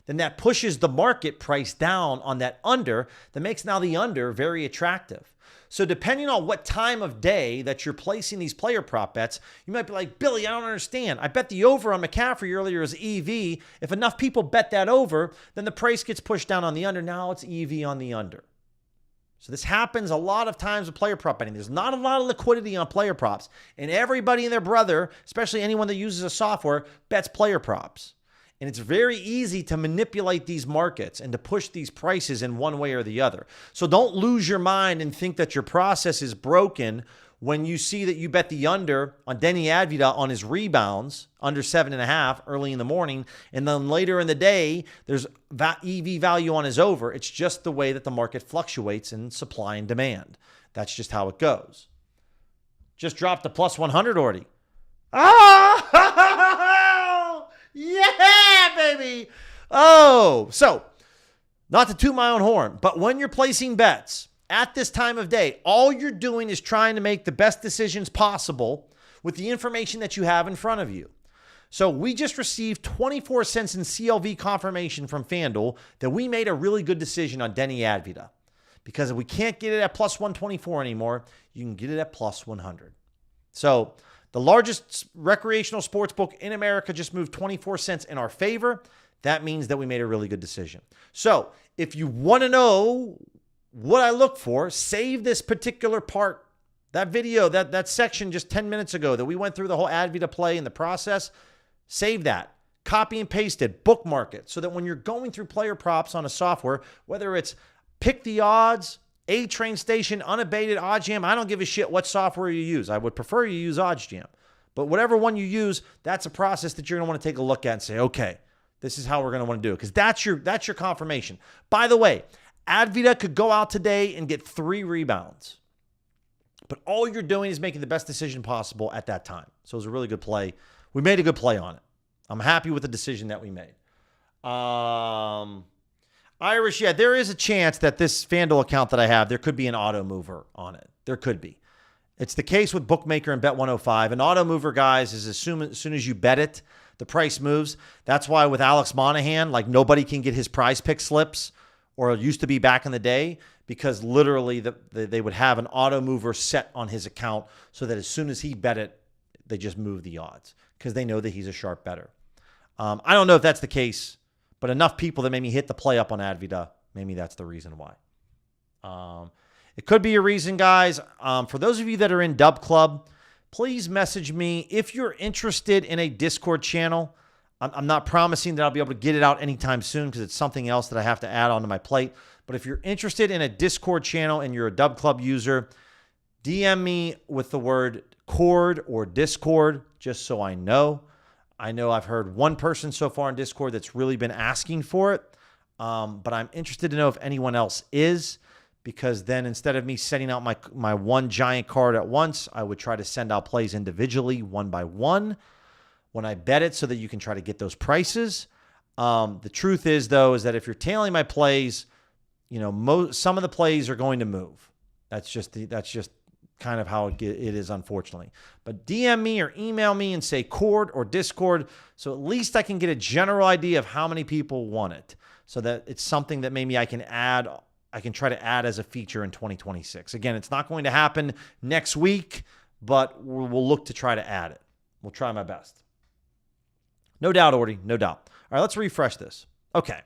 then that pushes the market price down on that under. That makes now the under very attractive. So depending on what time of day that you're placing these player prop bets, you might be like, Billy, I don't understand. I bet the over on McCaffrey earlier is EV. If enough people bet that over, then the price gets pushed down on the under. Now it's EV on the under. So this happens a lot of times with player prop betting. There's not a lot of liquidity on player props. And everybody and their brother, especially anyone that uses a software, bets player props. And it's very easy to manipulate these markets and to push these prices in one way or the other. So don't lose your mind and think that your process is broken when you see that you bet the under on Denny Advida on his rebounds, under 7.5 early in the morning, and then later in the day, there's EV value on his over. It's just the way that the market fluctuates in supply and demand. That's just how it goes. Just dropped a plus 100 already. Yeah, baby. Oh, so not to toot my own horn, but when you're placing bets at this time of day, all you're doing is trying to make the best decisions possible with the information that you have in front of you. So we just received 24 cents in CLV confirmation from FanDuel that we made a really good decision on Denny Advida. Because if we can't get it at plus 124 anymore, you can get it at plus 100. So the largest recreational sports book in America just moved 24 cents in our favor. That means that we made a really good decision. So if you want to know what I look for, save this particular part, that video, that section just 10 minutes ago that we went through the whole Advida play and the process. Save that. Copy and paste it. Bookmark it so that when you're going through player props on a software, whether it's Pick the Odds, A-Train Station, Unabated, OddsJam, I don't give a shit what software you use. I would prefer you use OddsJam. But whatever one you use, that's a process that you're going to want to take a look at and say, okay, this is how we're going to want to do it. Because that's your confirmation. By the way, Advida could go out today and get 3 rebounds. But all you're doing is making the best decision possible at that time. So it was a really good play. We made a good play on it. I'm happy with the decision that we made. Irish, yeah, there is a chance that this FanDuel account that I have, there could be an auto mover on it. There could be. It's the case with Bookmaker and Bet105. An auto mover, guys, is as soon as you bet it, the price moves. That's why with Alex Monahan, like nobody can get his PrizePicks slips, or it used to be back in the day, because literally they would have an auto mover set on his account so that as soon as he bet it, they just move the odds because they know that he's a sharp bettor. I don't know if that's the case, but enough people that made me hit the play up on Advida, maybe that's the reason why. It could be a reason, guys. For those of you that are in Dub Club, please message me if you're interested in a Discord channel. I'm not promising that I'll be able to get it out anytime soon because it's something else that I have to add onto my plate. But if you're interested in a Discord channel and you're a Dub Club user, DM me with the word Cord or Discord just so I know. I know I've heard one person so far in Discord that's really been asking for it, but I'm interested to know if anyone else is, because then instead of me sending out my one giant card at once, I would try to send out plays individually one by one when I bet it so that you can try to get those prices. The truth is, though, is that if you're tailing my plays, you know, some of the plays are going to move. That's just kind of how it is, unfortunately. But DM me or email me and say Cord or Discord, so at least I can get a general idea of how many people want it, so that it's something that maybe I can add. I can try to add as a feature in 2026. Again, it's not going to happen next week, but we'll look to try to add it. We'll try my best. No doubt, Orty. No doubt. All right, let's refresh this. Okay.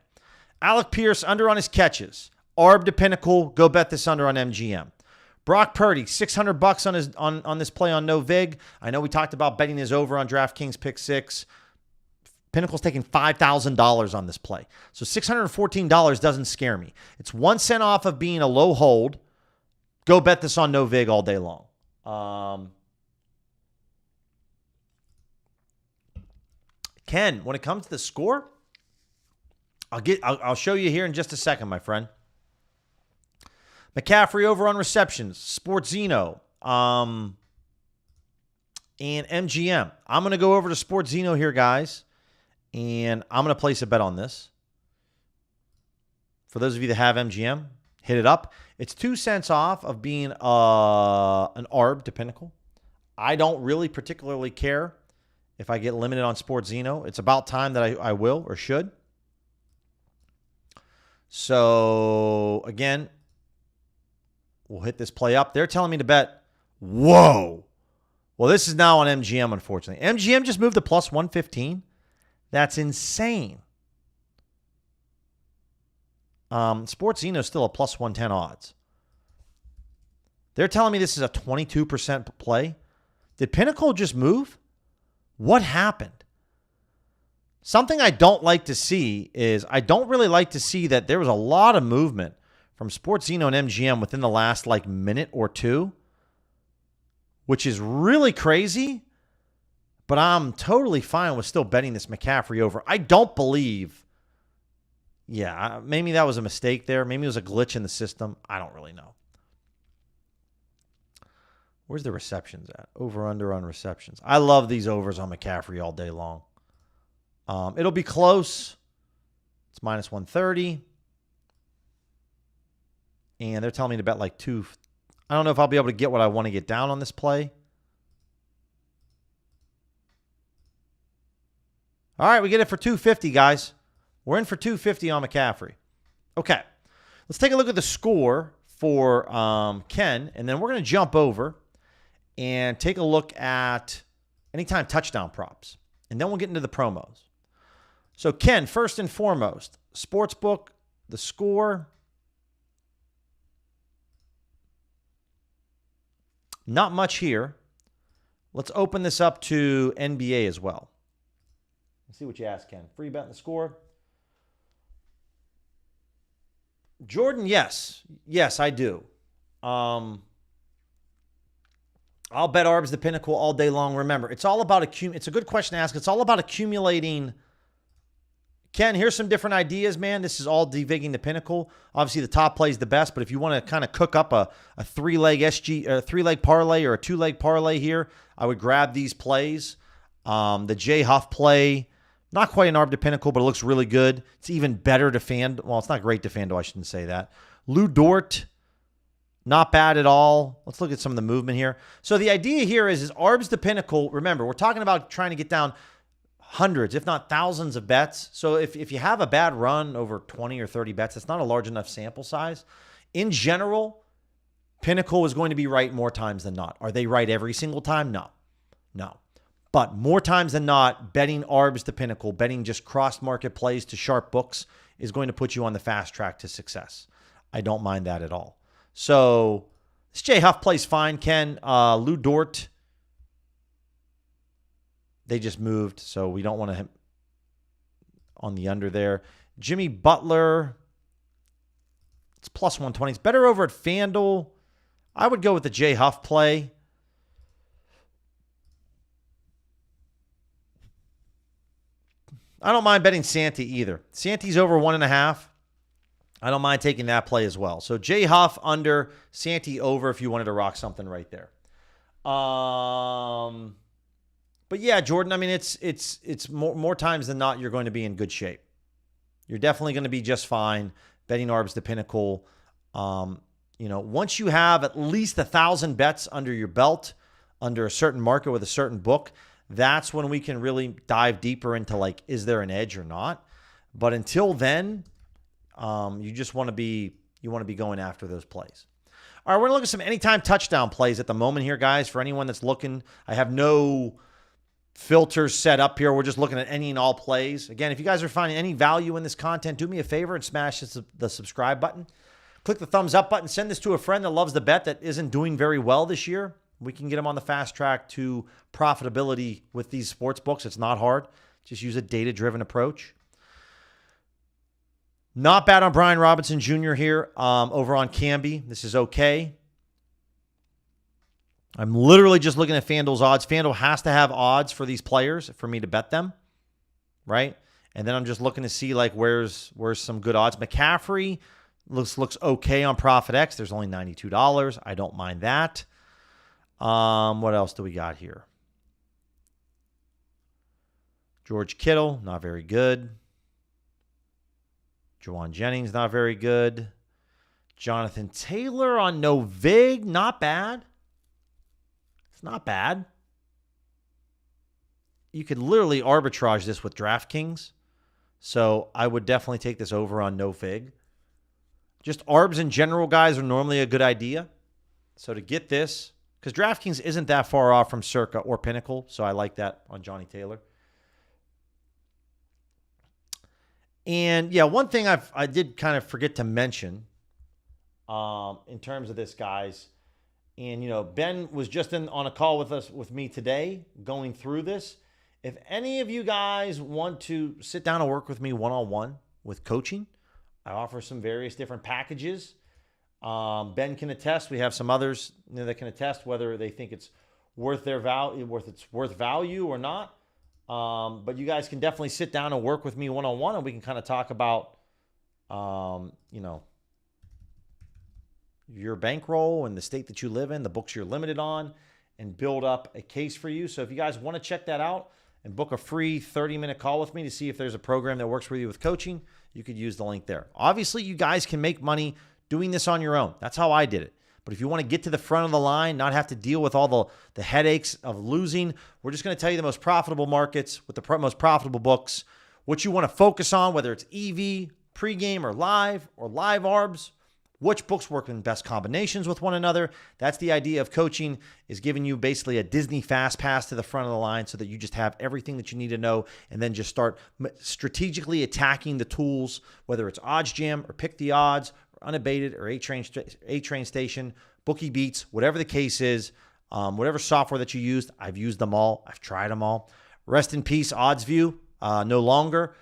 Alec Pierce, under on his catches. Arb to Pinnacle, go bet this under on MGM. Brock Purdy, $600 on this play on no vig. I know we talked about betting his over on DraftKings Pick 6. Pinnacle's taking $5,000 on this play. So $614 doesn't scare me. It's 1 cent off of being a low hold. Go bet this on no vig all day long. Ken, when it comes to the score, I'll show you here in just a second, my friend. McCaffrey over on receptions, Sportzino, and MGM. I'm going to go over to Sportzino here, guys, and I'm going to place a bet on this. For those of you that have MGM, hit it up. It's 2 cents off of being an ARB to Pinnacle. I don't really particularly care if I get limited on Sportzino. It's about time that I will or should. So, again, we'll hit this play up. They're telling me to bet. Whoa. Well, this is now on MGM, unfortunately. MGM just moved to plus 115. That's insane. Sportzino is still a plus 110 odds. They're telling me this is a 22% play. Did Pinnacle just move? What happened? Something I don't like to see is I don't really like to see that there was a lot of movement from Sportzino and MGM within the last minute or two, which is really crazy, but I'm totally fine with still betting this McCaffrey over. I don't believe, maybe that was a mistake there. Maybe it was a glitch in the system. I don't really know. Where's the receptions at? Over, under on receptions. I love these overs on McCaffrey all day long. It'll be close. It's minus 130. And they're telling me to bet like 2. I don't know if I'll be able to get what I want to get down on this play. All right, we get it for 250, guys. We're in for 250 on McCaffrey. Okay, let's take a look at the score for Ken, and then we're going to jump over and take a look at anytime touchdown props. And then we'll get into the promos. So, Ken, first and foremost, Sportsbook, the score. Not much here. Let's open this up to NBA as well. Let's see what you ask, Ken. Free bet in the score. Jordan, yes. Yes, I do. I'll bet ARBs the Pinnacle all day long. Remember, it's all about it's a good question to ask. It's all about accumulating. Ken, here's some different ideas, man. This is all devigging the Pinnacle. Obviously, the top play is the best, but if you want to kind of cook up a 3-leg parlay or a 2-leg parlay here, I would grab these plays. The J Huff play, not quite an ARB to Pinnacle, but it looks really good. It's even better to FanDuel. Well, it's not great to FanDuel. I shouldn't say that. Lou Dort, not bad at all. Let's look at some of the movement here. So the idea here is ARBs to Pinnacle. Remember, we're talking about trying to get down hundreds, if not thousands of bets. So if you have a bad run over 20 or 30 bets, it's not a large enough sample size. In general, Pinnacle is going to be right more times than not. Are they right every single time? No. But more times than not, betting ARBs to Pinnacle, betting just cross-market plays to sharp books is going to put you on the fast track to success. I don't mind that at all. So this J Huff plays fine, Ken. Lou Dort, they just moved, so we don't want to on the under there. Jimmy Butler, it's plus 120. It's better over at FanDuel. I would go with the J Huff play. I don't mind betting Santee either. Santee's over 1.5. I don't mind taking that play as well. So J Huff under, Santee over if you wanted to rock something right there. But yeah, Jordan, I mean, it's more times than not you're going to be in good shape. You're definitely going to be just fine betting ARBs to Pinnacle. Once you have at least 1,000 bets under your belt, under a certain market with a certain book, that's when we can really dive deeper into is there an edge or not? But until then, you just want to be going after those plays. All right, we're going to look at some anytime touchdown plays at the moment here, guys. For anyone that's looking, I have no filters set up here. We're just looking at any and all plays. Again, if you guys are finding any value in this content, do me a favor and smash the subscribe button. Click the thumbs up button. Send this to a friend that loves the bet that isn't doing very well this year. We can get them on the fast track to profitability with these sports books. It's not hard. Just use a data-driven approach. Not bad on Brian Robinson Jr. here over on Camby. This is okay. I'm literally just looking at FanDuel's odds. FanDuel has to have odds for these players for me to bet them, right? And then I'm just looking to see like where's some good odds. McCaffrey looks okay on Profit X. There's only $92. I don't mind that. What else do we got here? George Kittle, not very good. Juwan Jennings, not very good. Jonathan Taylor on no vig, not bad. It's not bad. You could literally arbitrage this with DraftKings. So I would definitely take this over on no fig. Just arbs in general, guys, are normally a good idea. So to get this, because DraftKings isn't that far off from Circa or Pinnacle, so I like that on Johnny Taylor. And yeah, one thing I did kind of forget to mention in terms of this, guys, and Ben was just on a call with me today going through this. If any of you guys want to sit down and work with me one-on-one with coaching, I offer some various different packages. Ben can attest. We have some others that can attest whether they think it's worth their value, worth value or not. But you guys can definitely sit down and work with me one-on-one, and we can kind of talk about, your bankroll and the state that you live in, the books you're limited on, and build up a case for you. So if you guys want to check that out and book a free 30-minute call with me to see if there's a program that works for you with coaching, you could use the link there. Obviously, you guys can make money doing this on your own. That's how I did it. But if you want to get to the front of the line, not have to deal with all the headaches of losing, we're just going to tell you the most profitable markets with the most profitable books, what you want to focus on, whether it's EV, pregame, or live arbs, which books work in best combinations with one another. That's the idea of coaching, is giving you basically a Disney fast pass to the front of the line so that you just have everything that you need to know and then just start strategically attacking the tools, whether it's Odds Jam or Pick the Odds, Unabated or A-Train Station, Bookie Beats, whatever the case is, whatever software that you used, I've used them all. I've tried them all. Rest in peace, OddsView, no longer.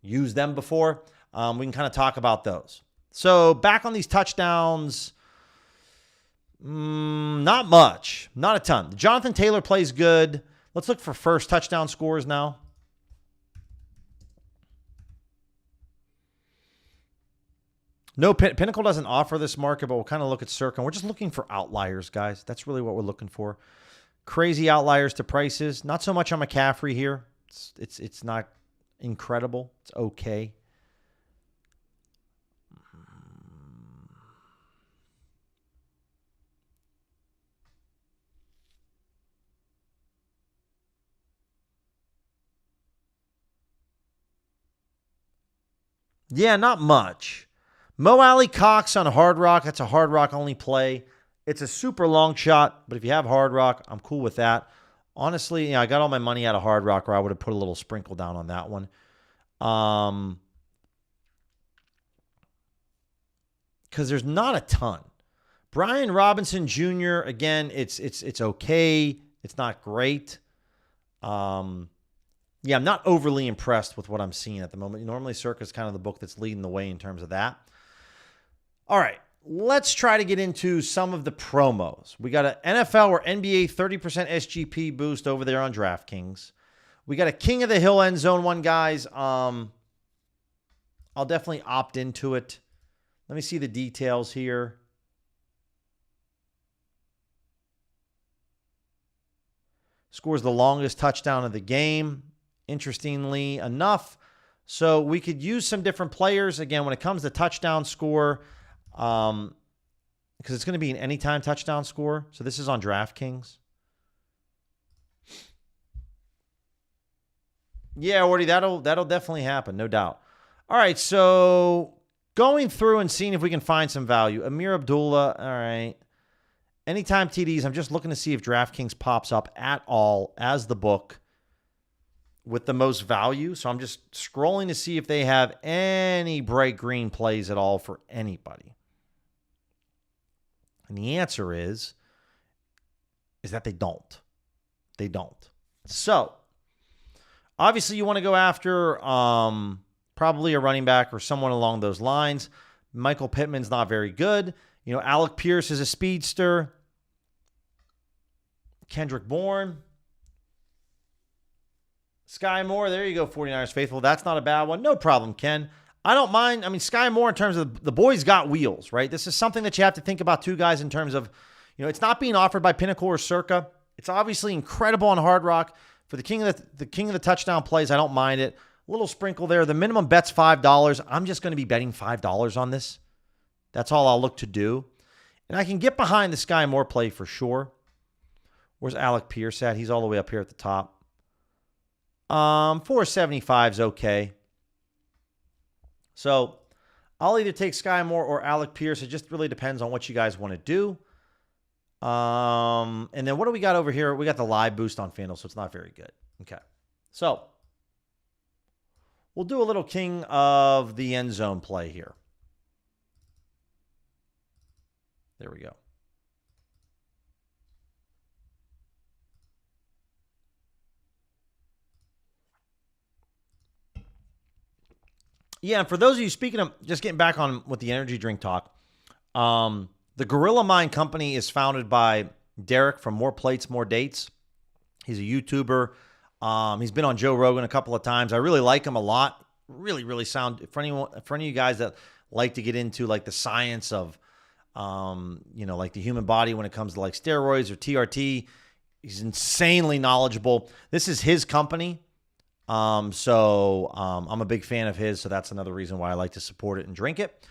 Used them before. We can kind of talk about those. So back on these touchdowns, not much, not a ton. Jonathan Taylor plays good. Let's look for first touchdown scores now. No, Pinnacle doesn't offer this market, but we'll kind of look at Circa. We're just looking for outliers, guys. That's really what we're looking for. Crazy outliers to prices. Not so much on McCaffrey here. It's not incredible. It's okay. Yeah, not much. Mo Alley Cox on a Hard Rock. That's a Hard Rock only play. It's a super long shot, but if you have Hard Rock, I'm cool with that. Honestly, I got all my money out of Hard Rock, or I would have put a little sprinkle down on that one. Because there's not a ton. Brian Robinson Jr., again, it's okay. It's not great. Yeah, I'm not overly impressed with what I'm seeing at the moment. Normally, Circa is kind of the book that's leading the way in terms of that. All right, let's try to get into some of the promos. We got an NFL or NBA 30% SGP boost over there on DraftKings. We got a King of the Hill end zone one, guys. I'll definitely opt into it. Let me see the details here. Scores the longest touchdown of the game, interestingly enough. So we could use some different players. Again, when it comes to touchdown score, because it's going to be an anytime touchdown score. So this is on DraftKings. Yeah, Wardy, that'll definitely happen, no doubt. All right, so going through and seeing if we can find some value. Amir Abdullah, all right. Anytime TDs, I'm just looking to see if DraftKings pops up at all as the book with the most value. So I'm just scrolling to see if they have any bright green plays at all for anybody. And the answer is that they don't. They don't. So obviously you want to go after probably a running back or someone along those lines. Michael Pittman's not very good. Alec Pierce is a speedster. Kendrick Bourne. Sky Moore, there you go, 49ers faithful. That's not a bad one. No problem, Ken. I don't mind. I mean, Sky Moore in terms of the boys got wheels, right? This is something that you have to think about too, guys, in terms of, it's not being offered by Pinnacle or Circa. It's obviously incredible on Hard Rock. For the king of the touchdown plays, I don't mind it. A little sprinkle there. The minimum bet's $5. I'm just going to be betting $5 on this. That's all I'll look to do. And I can get behind the Sky Moore play for sure. Where's Alec Pierce at? He's all the way up here at the top. 475 is okay. So I'll either take Sky Moore or Alec Pierce. It just really depends on what you guys want to do. And then what do we got over here? We got the live boost on FanDuel, so it's not very good. Okay. So we'll do a little king of the end zone play here. There we go. Yeah, and for those of you, speaking of, just getting back on with the energy drink talk, the Gorilla Mind Company is founded by Derek from More Plates, More Dates. He's a YouTuber. He's been on Joe Rogan a couple of times. I really like him a lot. Really, really sound. For any of you guys that like to get into like the science of, like the human body when it comes to like steroids or TRT, he's insanely knowledgeable. This is his company. I'm a big fan of his, so that's another reason why I like to support it and drink it.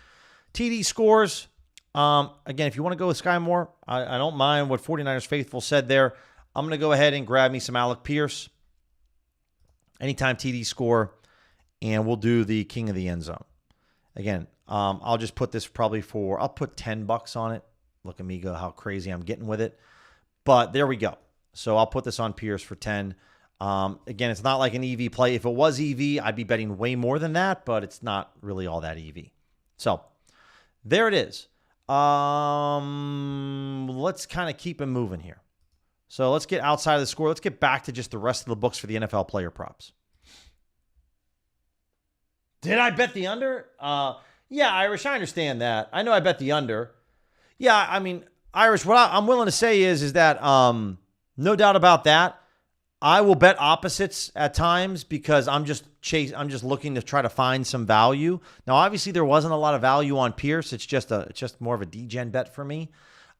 TD scores. Again, if you want to go with Sky Moore, I don't mind what 49ers Faithful said there. I'm going to go ahead and grab me some Alec Pierce. Anytime TD score, and we'll do the king of the end zone. Again, I'll just put this I'll put $10 on it. Look at me go, how crazy I'm getting with it. But there we go. So I'll put this on Pierce for 10. Again, it's not like an EV play. If it was EV, I'd be betting way more than that, but it's not really all that EV. So there it is. Let's kind of keep it moving here. So let's get outside of the score. Let's get back to just the rest of the books for the NFL player props. Did I bet the under? Yeah, Irish, I understand that. I know I bet the under. Yeah, I mean, Irish, what I'm willing to say is that no doubt about that. I will bet opposites at times because I'm just looking to try to find some value. Now, obviously, there wasn't a lot of value on Pierce. It's just more of a degen bet for me.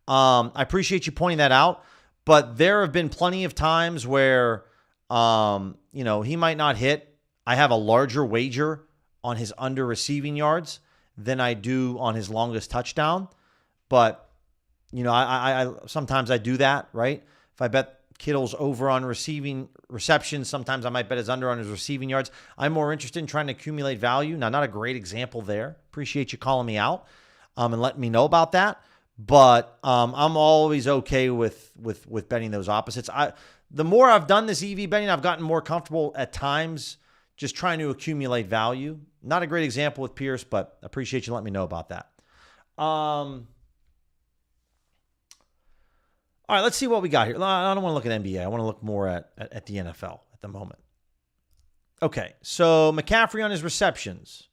I appreciate you pointing that out, but there have been plenty of times where, he might not hit. I have a larger wager on his under receiving yards than I do on his longest touchdown. But, I sometimes I do that, right? If I bet Kittle's over on receptions, sometimes I might bet his under on his receiving yards. I'm more interested in trying to accumulate value. Now, not a great example there. Appreciate you calling me out and letting me know about that. But I'm always okay with betting those opposites. The more I've done this EV betting, I've gotten more comfortable at times just trying to accumulate value. Not a great example with Pierce, but appreciate you letting me know about that. All right, let's see what we got here. I don't want to look at NBA. I want to look more at the NFL at the moment. Okay, so McCaffrey on his receptions.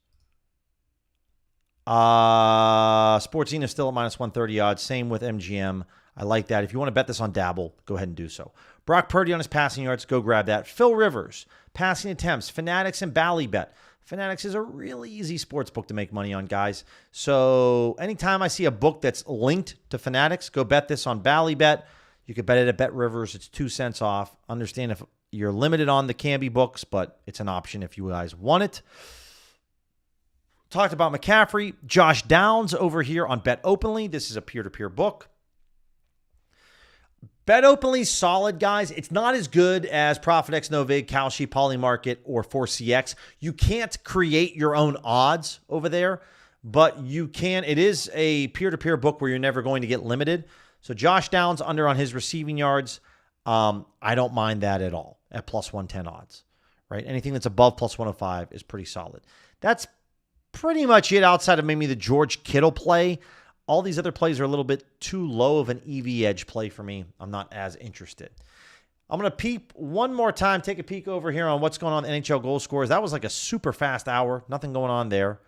Sportsina still at minus 130 odds. Same with MGM. I like that. If you want to bet this on Dabble, go ahead and do so. Brock Purdy on his passing yards. Go grab that. Phil Rivers, passing attempts. Fanatics and Ballybet. Fanatics is a really easy sports book to make money on, guys. So anytime I see a book that's linked to Fanatics, go bet this on Ballybet. You could bet it at Bet Rivers. It's 2 cents off. Understand if you're limited on the Canby books, but it's an option if you guys want it. Talked about McCaffrey. Josh Downs over here on Bet Openly. This is a peer-to-peer book. Bet Openly's solid, guys. It's not as good as ProfitX, Novig, Kalshi, Polymarket, or 4CX. You can't create your own odds over there, but you can. It is a peer-to-peer book where you're never going to get limited. So Josh Downs under on his receiving yards. I don't mind that at all at plus 110 odds, right? Anything that's above plus 105 is pretty solid. That's pretty much it outside of maybe the George Kittle play. All these other plays are a little bit too low of an EV edge play for me. I'm not as interested. I'm going to peep one more time, take a peek over here on what's going on in NHL goal scorers. That was like a super fast hour. Nothing going on there.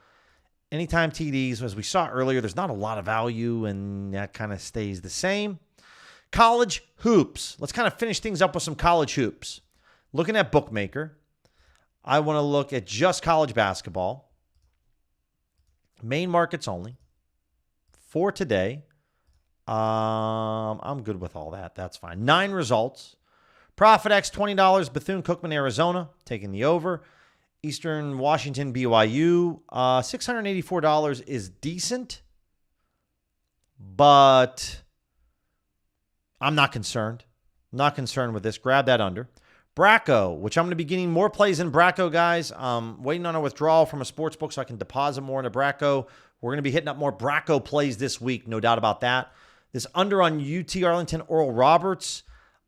Anytime TDs, as we saw earlier, there's not a lot of value, and that kind of stays the same. College hoops. Let's kind of finish things up with some college hoops. Looking at Bookmaker. I want to look at just college basketball. Main markets only. For today. I'm good with all that. That's fine. 9 results. Profit X, $20. Bethune-Cookman, Arizona, taking the over. Eastern Washington, BYU. $684 is decent, but I'm not concerned. Not concerned with this. Grab that under. Bracco, which I'm going to be getting more plays in Bracco, guys. Waiting on a withdrawal from a sports book so I can deposit more into Bracco. We're going to be hitting up more Bracco plays this week, no doubt about that. This under on UT Arlington, Oral Roberts,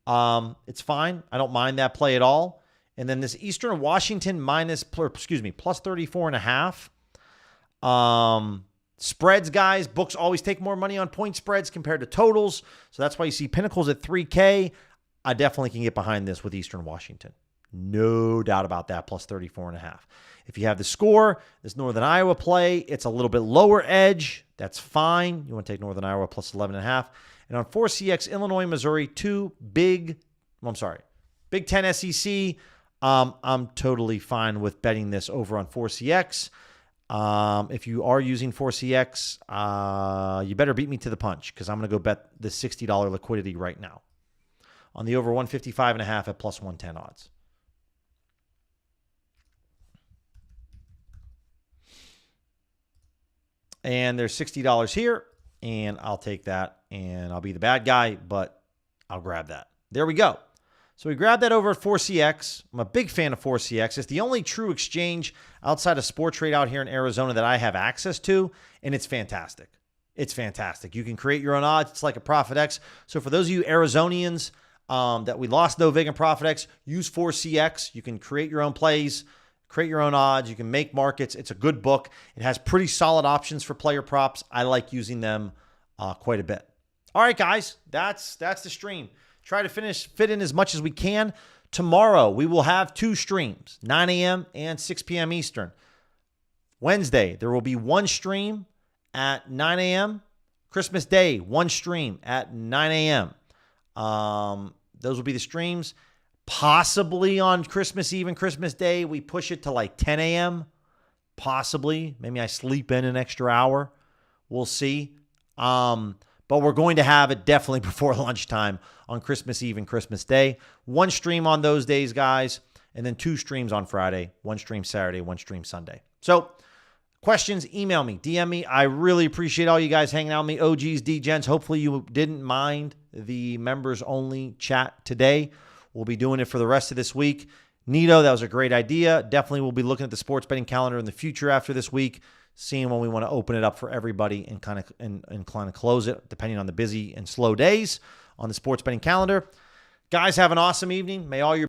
it's fine. I don't mind that play at all. And then this Eastern Washington plus 34.5. Spreads, guys. Books always take more money on point spreads compared to totals. So that's why you see Pinnacles at 3K. I definitely can get behind this with Eastern Washington. No doubt about that, plus 34.5. If you have the score, this Northern Iowa play, it's a little bit lower edge. That's fine. You want to take Northern Iowa plus 11.5. And on 4CX, Illinois, Missouri, Big Ten SEC. I'm totally fine with betting this over on 4CX. If you are using 4CX, you better beat me to the punch because I'm going to go bet the $60 liquidity right now on the over 155.5 at plus 110 odds. And there's $60 here, and I'll take that, and I'll be the bad guy, but I'll grab that. There we go. So we grabbed that over at 4CX. I'm a big fan of 4CX. It's the only true exchange outside of Sportrade out here in Arizona that I have access to, and it's fantastic. It's fantastic. You can create your own odds. It's like a Profit X. So for those of you Arizonians that we lost no vig in Profit X, use 4CX. You can create your own plays, create your own odds. You can make markets. It's a good book. It has pretty solid options for player props. I like using them quite a bit. All right, guys, that's the stream. Try to fit in as much as we can. Tomorrow, we will have 2 streams, 9 a.m. and 6 p.m. Eastern. Wednesday, there will be 1 stream at 9 a.m. Christmas Day, 1 stream at 9 a.m. Those will be the streams. Possibly on Christmas Eve and Christmas Day, we push it to like 10 a.m. Possibly. Maybe I sleep in an extra hour. We'll see. But we're going to have it definitely before lunchtime on Christmas Eve and Christmas Day. 1 stream on those days, guys, and then 2 streams on Friday, 1 stream Saturday, 1 stream Sunday. So questions, email me, DM me. I really appreciate all you guys hanging out with me, OGs, D-Gens. Hopefully you didn't mind the members-only chat today. We'll be doing it for the rest of this week. Nito, that was a great idea. Definitely we'll be looking at the sports betting calendar in the future after this week, seeing when we want to open it up for everybody and kind of close it, depending on the busy and slow days on the sports betting calendar. Guys, have an awesome evening. May all your